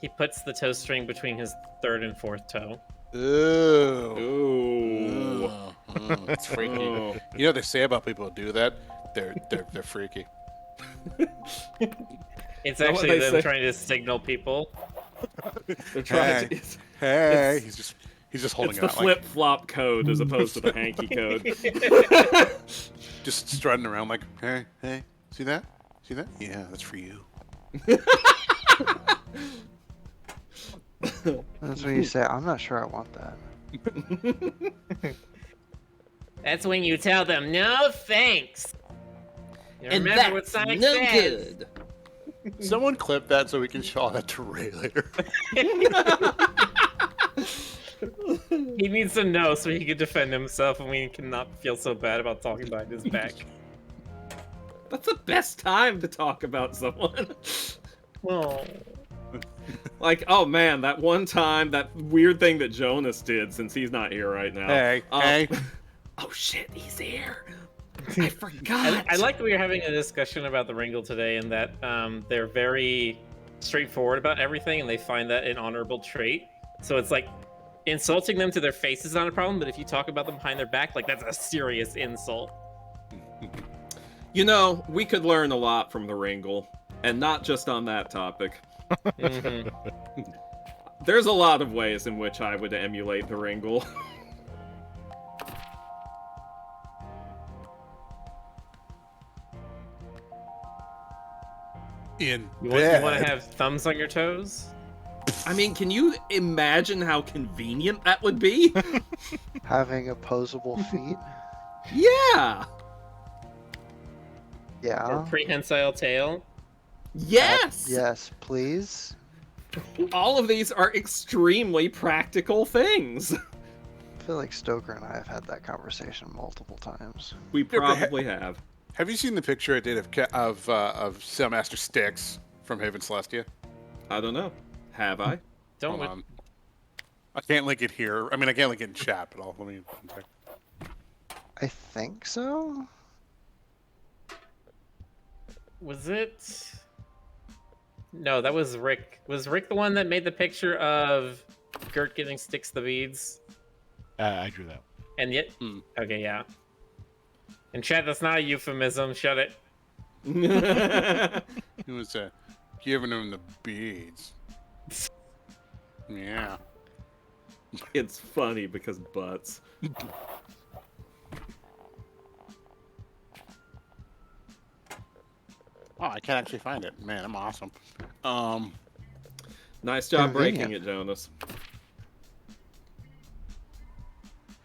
he puts the toe string between his third and fourth toe. Ooh. Ooh. It's freaky. Oh. You know what they say about people who do that? They're freaky. It's that what actually they them say? trying to signal people. They're trying to. Hey, he's just holding It's it the out flip flop code as opposed to the hanky code. like just strutting around like, hey, see that? See that? Yeah, that's for you. That's when you say, I'm not sure I want that. That's when you tell them, no thanks. You remember what Sonic says. Someone clip that so we can show that to Ray later. He needs to know so he can defend himself and we cannot feel so bad about talking behind his back. That's the best time to talk about someone. Oh. Like, oh man, that one time, that weird thing that Jonas did, since he's not here right now. Hey. Oh shit, he's here. I forgot. I like that we were having a discussion about the Ringle today and that they're very straightforward about everything and they find that an honorable trait. So it's like insulting them to their face is not a problem, but if you talk about them behind their back, like that's a serious insult. You know, we could learn a lot from the Ringle, and not just on that topic. Mm-hmm. There's a lot of ways in which I would emulate the Ringle. In You bed. want to have thumbs on your toes? I mean, can you imagine how convenient that would be? Having opposable feet? Yeah! Yeah. Or prehensile tail? Yes! Yes, please. All of these are extremely practical things. I feel like Stoker and I have had that conversation multiple times. We probably have. Have you seen the picture I did of Sailmaster Styx from Haven Celestia? I don't know. Have I? Don't Hold on. I can't link it here. I mean, I can't link it in chat, but let me check. I think so? Was it? No, that was Rick. Was Rick the one that made the picture of Gert giving Styx the beads? I drew that. And yet, okay, yeah. And Chad, that's not a euphemism. Shut it. He was giving him the beads. Yeah. It's funny because butts. Oh, I can't actually find it. Man, I'm awesome. Nice job breaking Convenient. it, Jonas.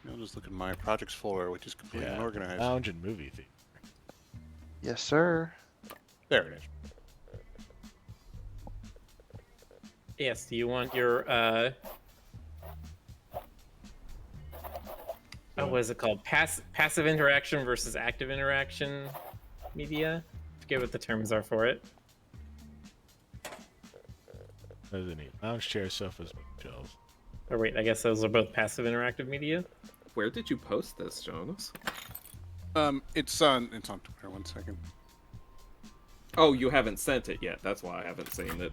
I'll just look at my projects folder, which is completely unorganized. Lounge and movie theater. Yes, sir. There it is. Yes, do you want your, what is it called? Passive interaction versus active interaction media? I forget what the terms are for it. Those are neat. Lounge chairs, sofas, shelves. Or wait, I guess those are both passive interactive media? Where did you post this, Jonas? It's on Twitter. 1 second. Oh, you haven't sent it yet. That's why I haven't seen it.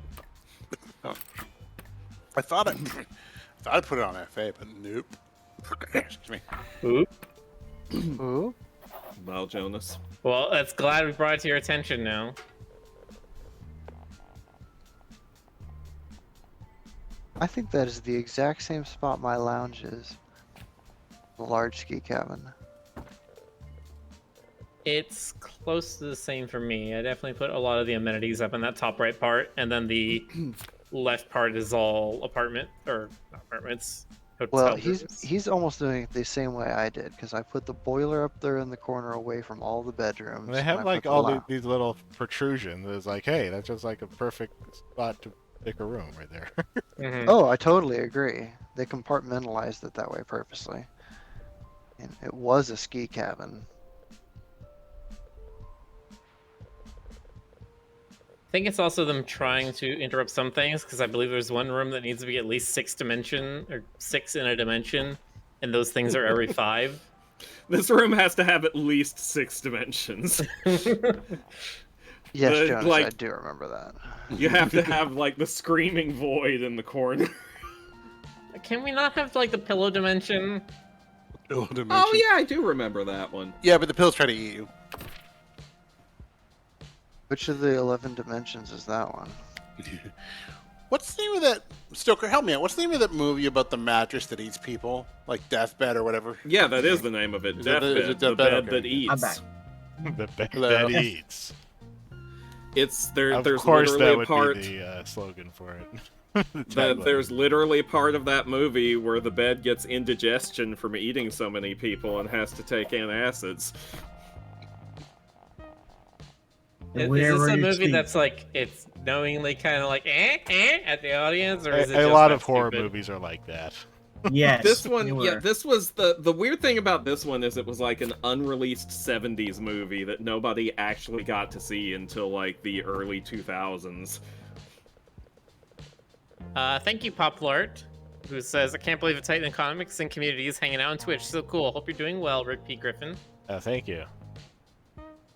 I thought I put it on FA, but nope. Excuse me. Oop. Ooh. Well, Jonas. Well, that's glad we brought it to your attention now. I think that is the exact same spot my lounge is. The large ski cabin. It's close to the same for me. I definitely put a lot of the amenities up in that top right part, and then the left part is all apartment or not apartments. Well, hotel rooms. he's almost doing it the same way I did because I put the boiler up there in the corner away from all the bedrooms. They and have I like put the all lou- these little protrusions. It's like, hey, that's just like a perfect spot to pick a room right there. Mhm. Oh, I totally agree. They compartmentalized it that way purposely. And it was a ski cabin. think it's also them trying to interrupt some things, because I believe there's one room that needs to be at least 6 in a dimension, and those things are every 5. This room has to have at least 6 dimensions. Yes, The- Jonas, like- I do remember that. You have to have, like, the screaming void in the corner. Can we not have, like, the pillow dimension? Oh, yeah, I do remember that one. Yeah, but the pills try to eat you. Which of the 11 dimensions is that one? What's the name of that? Stoker, help me out. What's the name of that movie about the mattress that eats people? Like Deathbed or whatever? Yeah, that is the name of it. Is it- is Deathbed, it the Deathbed? bed Okay. that eats. I'm back. The bed Hello. that eats. It's there. Of There's course, literally that a would part be the slogan for it. there's literally part of that movie where the bed gets indigestion from eating so many people and has to take antacids. Is Wherever this a you movie see- that's like, it's knowingly kind of like, at the audience, or is it A just lot that of horror stupid? movies are like that. Yes. This they one, yeah, were. this was the weird thing about this one is it was like an unreleased 70s movie that nobody actually got to see until like the early 2000s. Thank you, Poplart, who says, I can't believe a Titan Comics and community is hanging out on Twitch. So cool. Hope you're doing well, Rick P. Griffin. Thank you.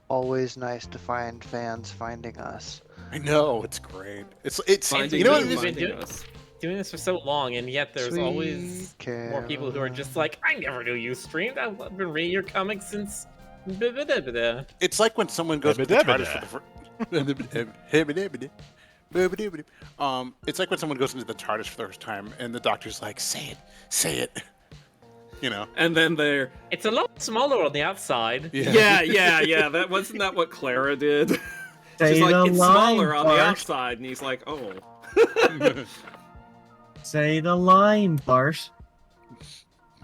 Always nice to find fans finding us. I know, it's great. It's Finding you know what you, it is? Been finding doing- us. Doing this for so long, and yet there's Sweet always more people who are just like, I never knew you streamed. I've been reading your comics since. It's like when someone goes to the TARDIS for the first. It's like when someone goes into the TARDIS for the first time, and the doctor's like, "Say it," you know. And then they're It's a lot smaller on the outside. yeah. That wasn't that what Clara did. Say She's like, the it's line, smaller on the Bart. outside, and he's like, oh. Say the line, Bart.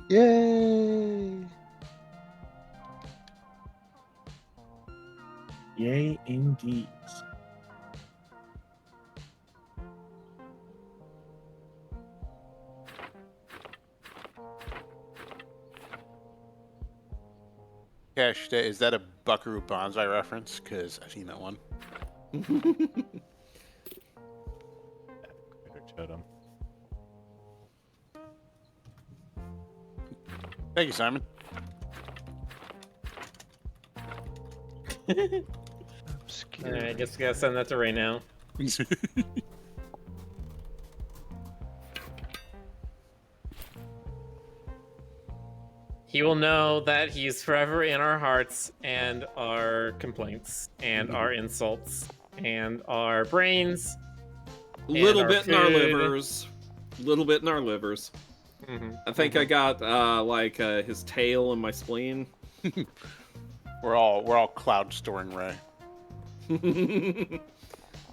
Yay! Yay, indeed. Cash, is that a Buckaroo Banzai reference? Because I've seen that one. Totem. Thank you, Simon. Obscure. Alright, I guess we gotta send that to Ray now. He will know that he's forever in our hearts and our complaints and our insults and our brains. Little our bit in our food. livers. Little bit in our livers. I think I got like his tail and my spleen. We're all cloud storing Ray.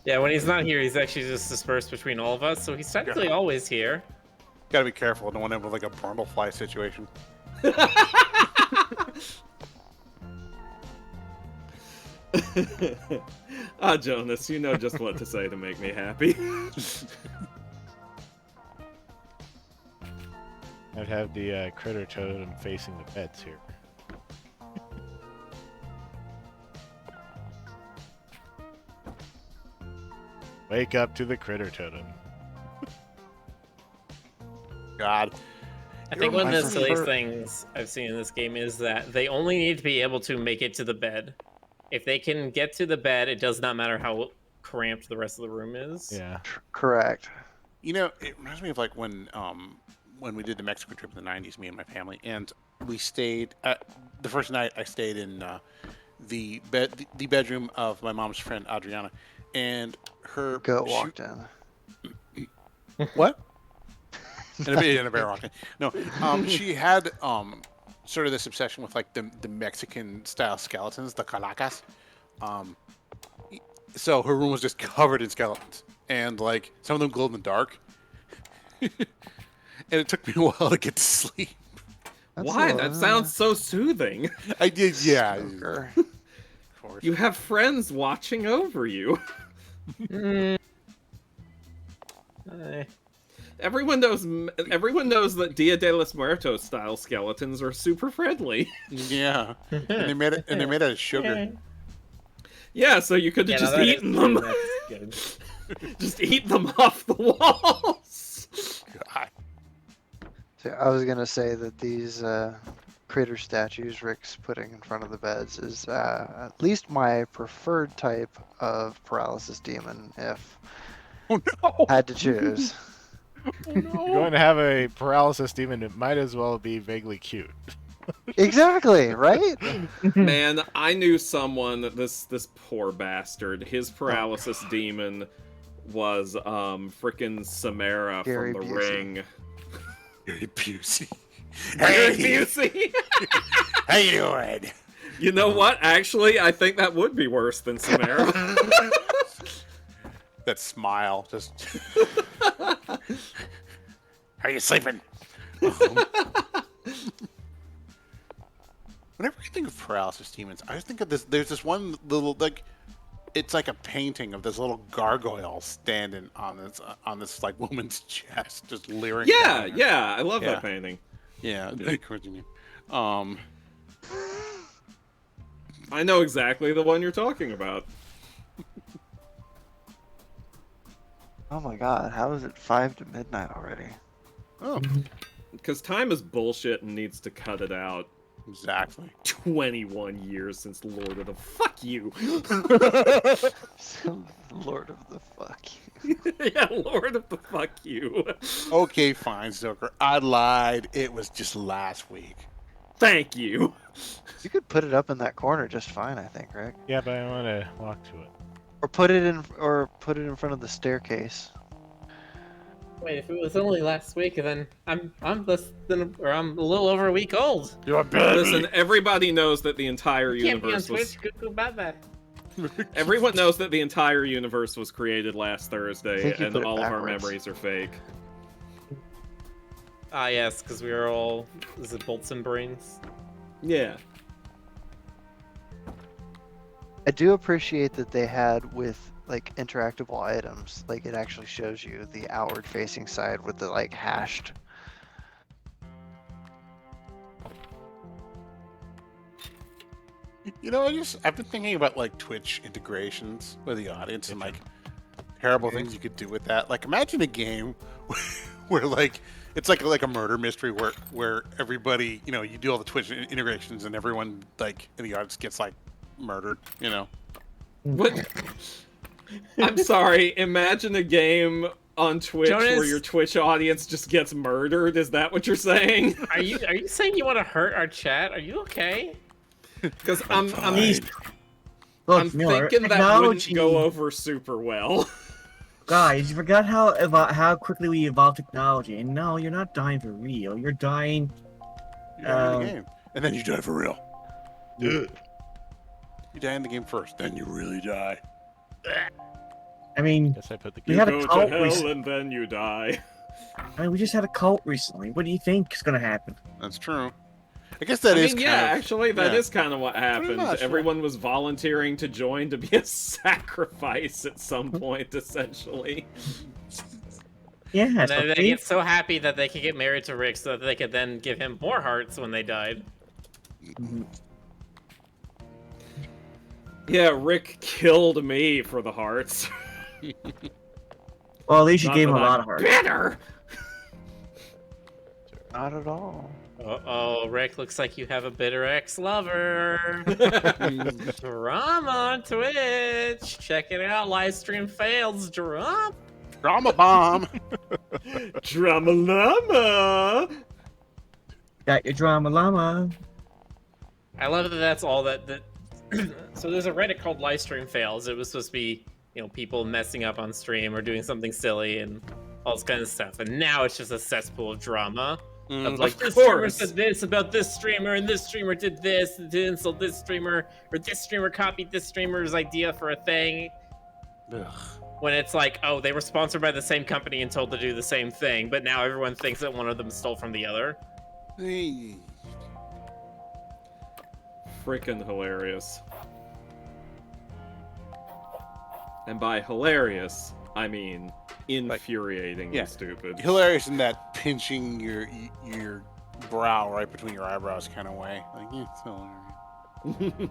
Yeah, when he's not here, he's actually just dispersed between all of us, so he's technically always here. Gotta be careful. Don't want to have like a brundlefly situation. Ah, Jonas, you know just what to say to make me happy. I'd have the critter totem facing the beds here. Wake up to the critter totem. God. I think one of my the silliest favorite- things I've seen in this game is that they only need to be able to make it to the bed. If they can get to the bed, it does not matter how cramped the rest of the room is. Yeah. Correct. You know, it reminds me of like when we did the Mexico trip in the '90s, me and my family, and we stayed. The first night I stayed in the bedroom of my mom's friend Adriana, and her Goat she- walked in. What? And a bear walked in. No, she had sort of this obsession with like the Mexican style skeletons, the calacas. So her room was just covered in skeletons, and like some of them glowed in the dark. And it took me a while to get to sleep. That's Why? a That lot. sounds so soothing. I did, yeah. Joker. Of course. You have friends watching over you. Everyone knows that Dia de los Muertos style skeletons are super friendly. Yeah, and they made it out of sugar. Yeah, so you could have Yeah, just no, that is eaten true. them. good. Just eat them off the walls. God. So I was gonna say that these critter statues Rick's putting in front of the beds is at least my preferred type of paralysis demon if Oh no! had to choose. Oh You're no! going to have a paralysis demon. It might as well be vaguely cute. Exactly, right? Man, I knew someone, this poor bastard, his paralysis demon was frickin' Samara Gary from The Busey. Ring. Gary Busey. Gary Hey, Busey! how you doing? You know what? Actually, I think that would be worse than Samara. That smile, just. How you sleeping? Whenever I think of paralysis demons, I just think of this. There's this one little like, it's like a painting of this little gargoyle standing on this like woman's chest, just leering. Yeah, down. yeah, I love Yeah. that painting. Yeah. What you mean? I know exactly the one you're talking about. Oh my god, how is it 5 to midnight already? Oh, Because time is bullshit and needs to cut it out. exactly. 21 years since Lord of the Fuck You. Lord of the fuck. Yeah, Lord of the Fuck You. Okay, fine, Zoker. I lied. It was just last week. Thank you. You could put it up in that corner just fine, I think, Rick. Yeah, but I want to walk to it. Or put it in front of the staircase. Wait, if it was only last week, then I'm less than, or I'm a little over a week old. You're bad. Listen, everybody knows that the entire You can't be on universe was... Twitch. Good about that. Everyone knows that the entire universe was created last I Thursday, think you and put it all of our backwards. memories are fake. Ah, yes, because we were all, is it bolts and brains? Yeah. I do appreciate that they had with like interactable items, like it actually shows you the outward facing side with the like hashed. You know, I've been thinking about like Twitch integrations with the audience and like terrible things you could do with that. Like, imagine a game where like it's like a murder mystery where everybody, you know, you do all the Twitch integrations and everyone like in the audience gets like murdered. You know. What? I'm sorry, imagine a game on Twitch where Jonas? your Twitch audience just gets murdered. Is that what you're saying? Are you saying you want to hurt our chat? Are you okay? Because I'm Look, Miller, thinking that wouldn't technology. go over super well. Guys, you forgot how quickly we evolved technology. And no, you're not dying for real. You're dying. You die in the game, and then you die for real. You die in the game first, then you really die. I mean, Guess I put the we game. had Go a to cult hell recently. and then you die. I mean, we just had a cult recently. What do you think is gonna happen? That's true. I guess that I is mean, kind yeah, of, actually, that yeah. is kind of what happened. much, yeah. Everyone was volunteering to join to be a sacrifice at some point, essentially. Yeah, And so then they see? get so happy that they could get married to Rick so that they could then give him more hearts when they died. Yeah, Rick killed me for the hearts. Well, at least you Not gave him that a lot I'm of hearts. bitter. Not at all. Uh-oh, Rick, looks like you have a bitter ex-lover. Drama on Twitch. Check it out. Livestream fails. Drama. drama bomb. Drama llama. Got your drama llama. I love that that's all that... So there's a Reddit called Livestream Fails. It was supposed to be, you know, people messing up on stream or doing something silly and all this kind of stuff. And now it's just a cesspool of drama. Of like, Of this streamer course. said this about this streamer, and this streamer did this to insult this streamer, or this streamer copied this streamer's idea for a thing. Ugh. When it's like, oh, they were sponsored by the same company and told to do the same thing, but now everyone thinks that one of them stole from the other. Hey. Freaking hilarious. And by hilarious, I mean infuriatingly yeah. stupid. Hilarious in that pinching your brow right between your eyebrows kind of way. Like, yeah, it's hilarious.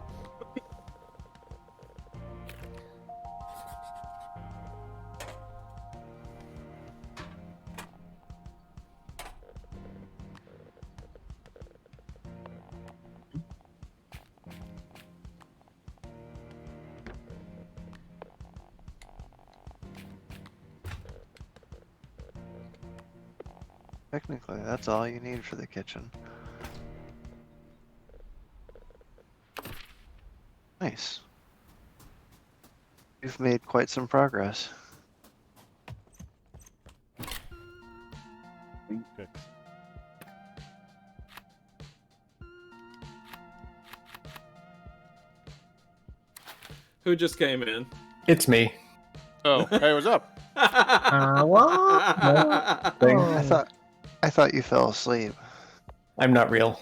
Technically, that's all you need for the kitchen. Nice. You've made quite some progress. Okay. Who just came in? It's me. Oh, hey, what's up? What? I thought you fell asleep. I'm not real.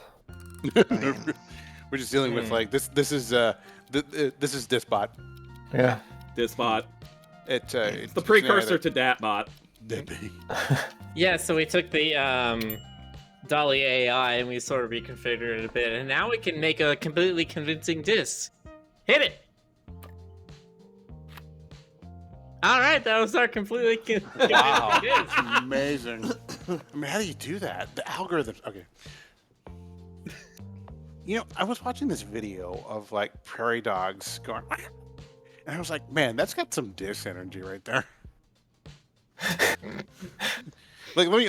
I mean, We're just dealing with like this. This is Disbot. Yeah. Disbot. It's The precursor to Datbot. Yeah, so we took the Dolly AI and we sort of reconfigured it a bit, and now we can make a completely convincing diss. Hit it! All right, that was our completely convincing Wow, diss. amazing. I mean, how do you do that? The algorithms. Okay. You know, I was watching this video of like prairie dogs going, and I was like, man, that's got some diss energy right there. Like, let me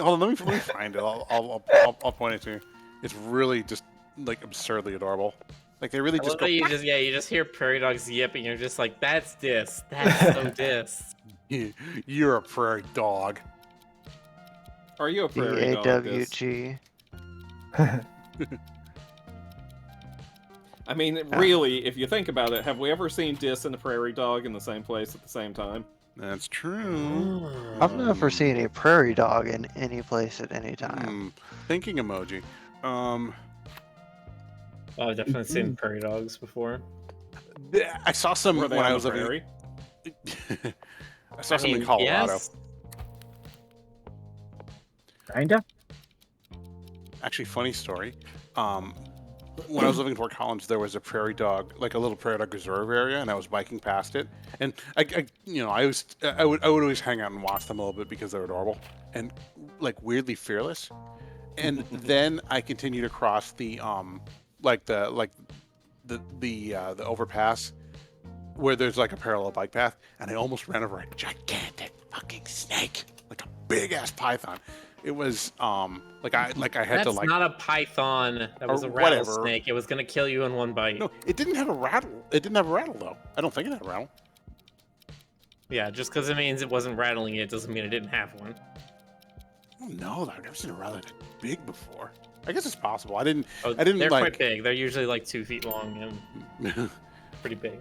find it. I'll point it to you. It's really just like absurdly adorable. Like they really I just love go. that you just hear prairie dogs yipping. You're just like, that's diss. That's so diss. You're a prairie dog. Are you a prairie dog? Dis? DAWG. I mean, really, if you think about it, have we ever seen Dis and a prairie dog in the same place at the same time? That's true. I've never seen a prairie dog in any place at any time. Thinking emoji. I've definitely seen prairie dogs before. I saw some Were they when on I the was living. prairie? I saw some in Colorado. Yes. Kinda. Actually, funny story. When I was living in Fort Collins, there was a prairie dog, like a little prairie dog reserve area, and I was biking past it. And I would always hang out and watch them a little bit because they were adorable and like weirdly fearless. And then I continued across the the overpass where there's like a parallel bike path, and I almost ran over a gigantic fucking snake, like a big ass python. It was like I had to That's like. not a python. That was or a whatever. rattlesnake. It was gonna kill you in one bite. No, it didn't have a rattle. It didn't have a rattle though. I don't think it had a rattle. Yeah, just because it means it wasn't rattling it doesn't mean it didn't have one. I don't know though. I've never seen a rattle that big before. I guess it's possible. I didn't They're like. quite big. They're usually like 2 feet long and pretty big.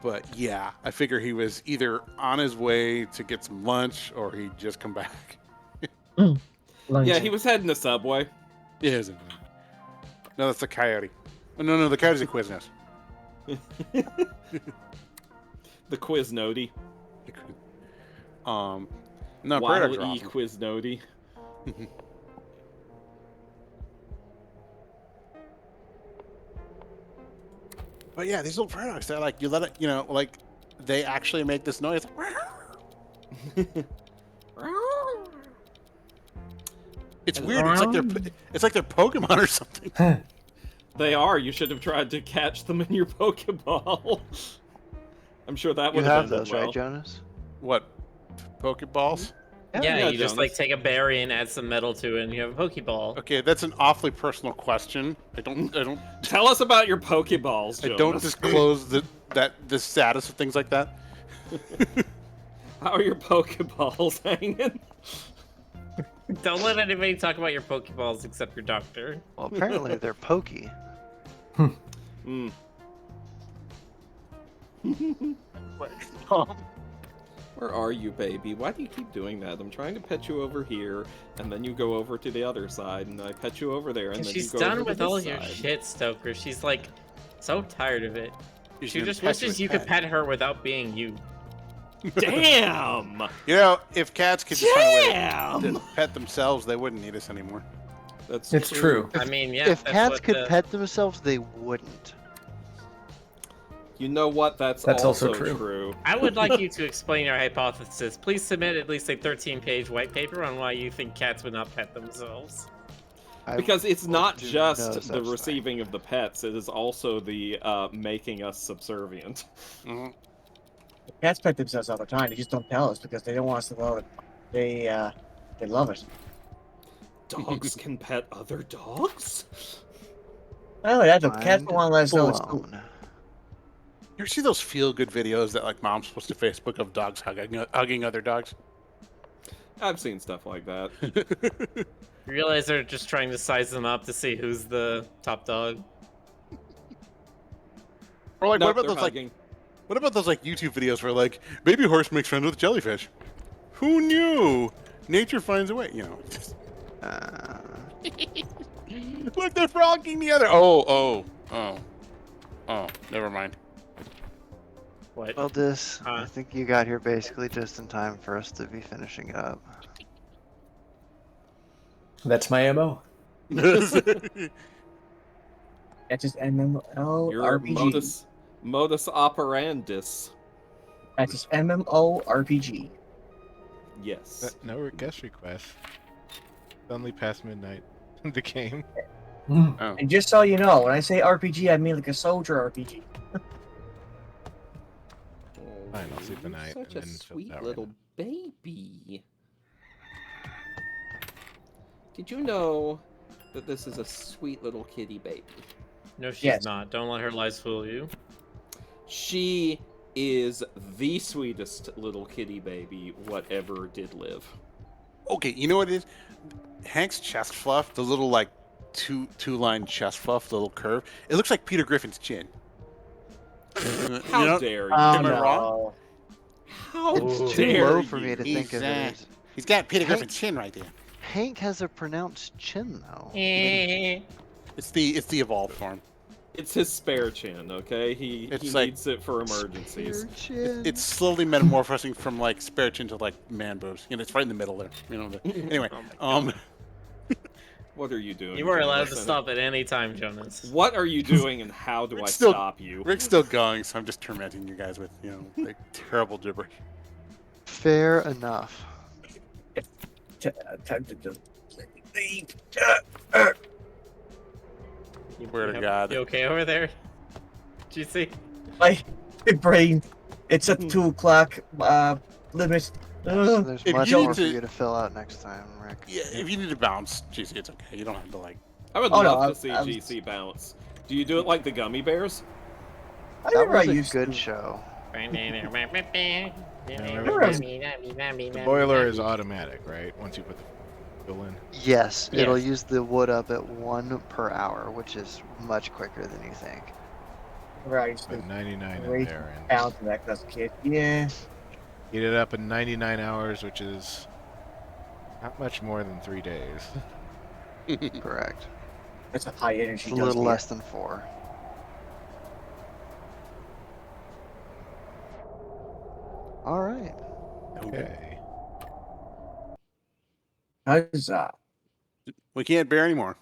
But yeah, I figure he was either on his way to get some lunch or he'd just come back. Yeah, he was heading to Subway. Yeah, isn't it? No, that's the coyote. Oh, no, the coyote's a Quiznos. The Quiznody. No, Waddle predators are E awesome. Quiznody. But yeah, these little prairie dogs, they're like, you let it, like, they actually make this noise. It's weird. It's like they're Pokemon or something. They are. You should have tried to catch them in your Pokeball. I'm sure that You would have been those, well. right, Jonas? What? Pokeballs? Yeah, yeah, you just Jonas. like take a berry and add some metal to it, and you have a Pokeball. Okay, that's an awfully personal question. I don't Tell us about your Pokeballs, Jonas. I don't disclose the status of things like that. How are your Pokeballs hanging? Don't let anybody talk about your Pokeballs except your doctor. Well, apparently they're pokey. Mm. Where are you, baby? Why do you keep doing that? I'm trying to pet you over here, and then you go over to the other side, and I pet you over there, and then She's you go done over with to this all your side. shit, Stoker. She's like so tired of it. She's She gonna just pet you wishes with you could pet. pet her without being you. Damn! If cats could just find a way Damn! to pet themselves, they wouldn't need us anymore. That's It's true. I mean, yeah. If that's cats what could the- pet themselves, they wouldn't. You know what? That's also also true. I would like you to explain your hypothesis. Please submit at least a 13-page white paper on why you think cats would not pet themselves. Because it's will not do no just such the thing. receiving of the pets; it is also the making us subservient. Mhm. Cats pet themselves all the time. They just don't tell us because they don't want us to know that they love it. Dogs can pet other dogs? Oh, that's a cat Mind one less know it's cool. blown. You ever see those feel-good videos that like moms post to Facebook of dogs hugging other dogs? I've seen stuff like that. You realize they're just trying to size them up to see who's the top dog. Or like, Nope, what about they're those hugging. what about those like YouTube videos where like baby horse makes friends with jellyfish? Who knew? Nature finds a way. You know. Look, they're frolicking together. Oh. Never mind. What? Well, this, Huh? I think you got here basically just in time for us to be finishing it up. That's my MO. That's just MMO Your RPG. modus operandus. That's just MMO RPG. Yes. No guest requests. Suddenly past midnight in the game. And just so you know, when I say RPG, I mean like a soldier RPG. Fine, I'll sleep You're tonight Such and a then fill sweet that little baby. Did you know that this is a sweet little kitty baby? No, she's Yes. not. Don't let her lies fool you. She is the sweetest little kitty baby whatever did live. Okay, you know what it is? Hank's chest fluff, the little like two-line chest fluff, the little curve. It looks like Peter Griffin's chin. How You know- dare you? Oh, Am I wrong? How It's too dare low for me you? to think of it He's, as. He's got Peter Hank- Griffin's chin right there. Hank has a pronounced chin, though. It's the evolved form. It's his spare chin, okay? He It's like- needs it for emergencies. Spare chin. It's slowly metamorphosing from like spare chin to like man boobs. You know, it's right in the middle there. You know. Anyway, What are you doing? You were allowed to Jonathan? stop at any time, Jonas. What are you doing, and how do I Rick's still- stop you? Rick's still going, so I'm just tormenting you guys with like terrible gibberish. Fair enough. Time to just leave. Swear to God. You okay over there? Did you see? My brain. It's at 2 o'clock. Limit. There's If much you more need for to- you to fill out next time, Rick. Yeah, if you need to bounce, GC, it's okay. You don't have to like. I would Oh, no, love to see I was- GC bounce. Do you do it like the gummy bears? I That remember I was a used good to. show. The boiler is automatic, right? Once you put the fuel in. Yes, Yes. it'll use the wood up at 1 per hour, which is much quicker than you think. Remember I used to Put 99 in Wait. there and bounce that as a kid. Yeah. heat it up in 99 hours, which is not much more than 3 days. Correct. That's a high energy. It's a little less than 4. All right. Okay. Huzzah. We can't bear anymore.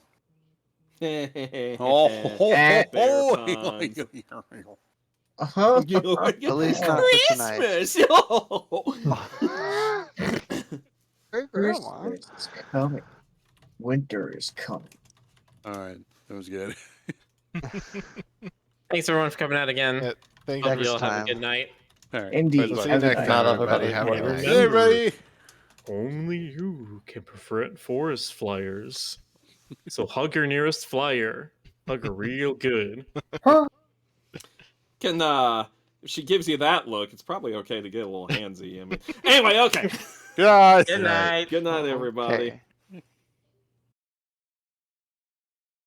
Oh, Eh. Uh-huh. At least not for tonight. Christmas! Hey, Grandma. Christmas is coming. Winter is coming. All right, that was good. Thanks everyone for coming out again. Yeah, thank Hope Next you all have a time. good night. All right. Indeed. We'll see you Have a next good time, night. everybody. Have a good Remember- night. Hey, everybody. Only you can prevent forest fires. So hug your nearest flyer. Hug her real good. Can if she gives you that look, it's probably okay to get a little handsy. I mean, anyway, okay. Good. Good night. Good night, everybody. Okay.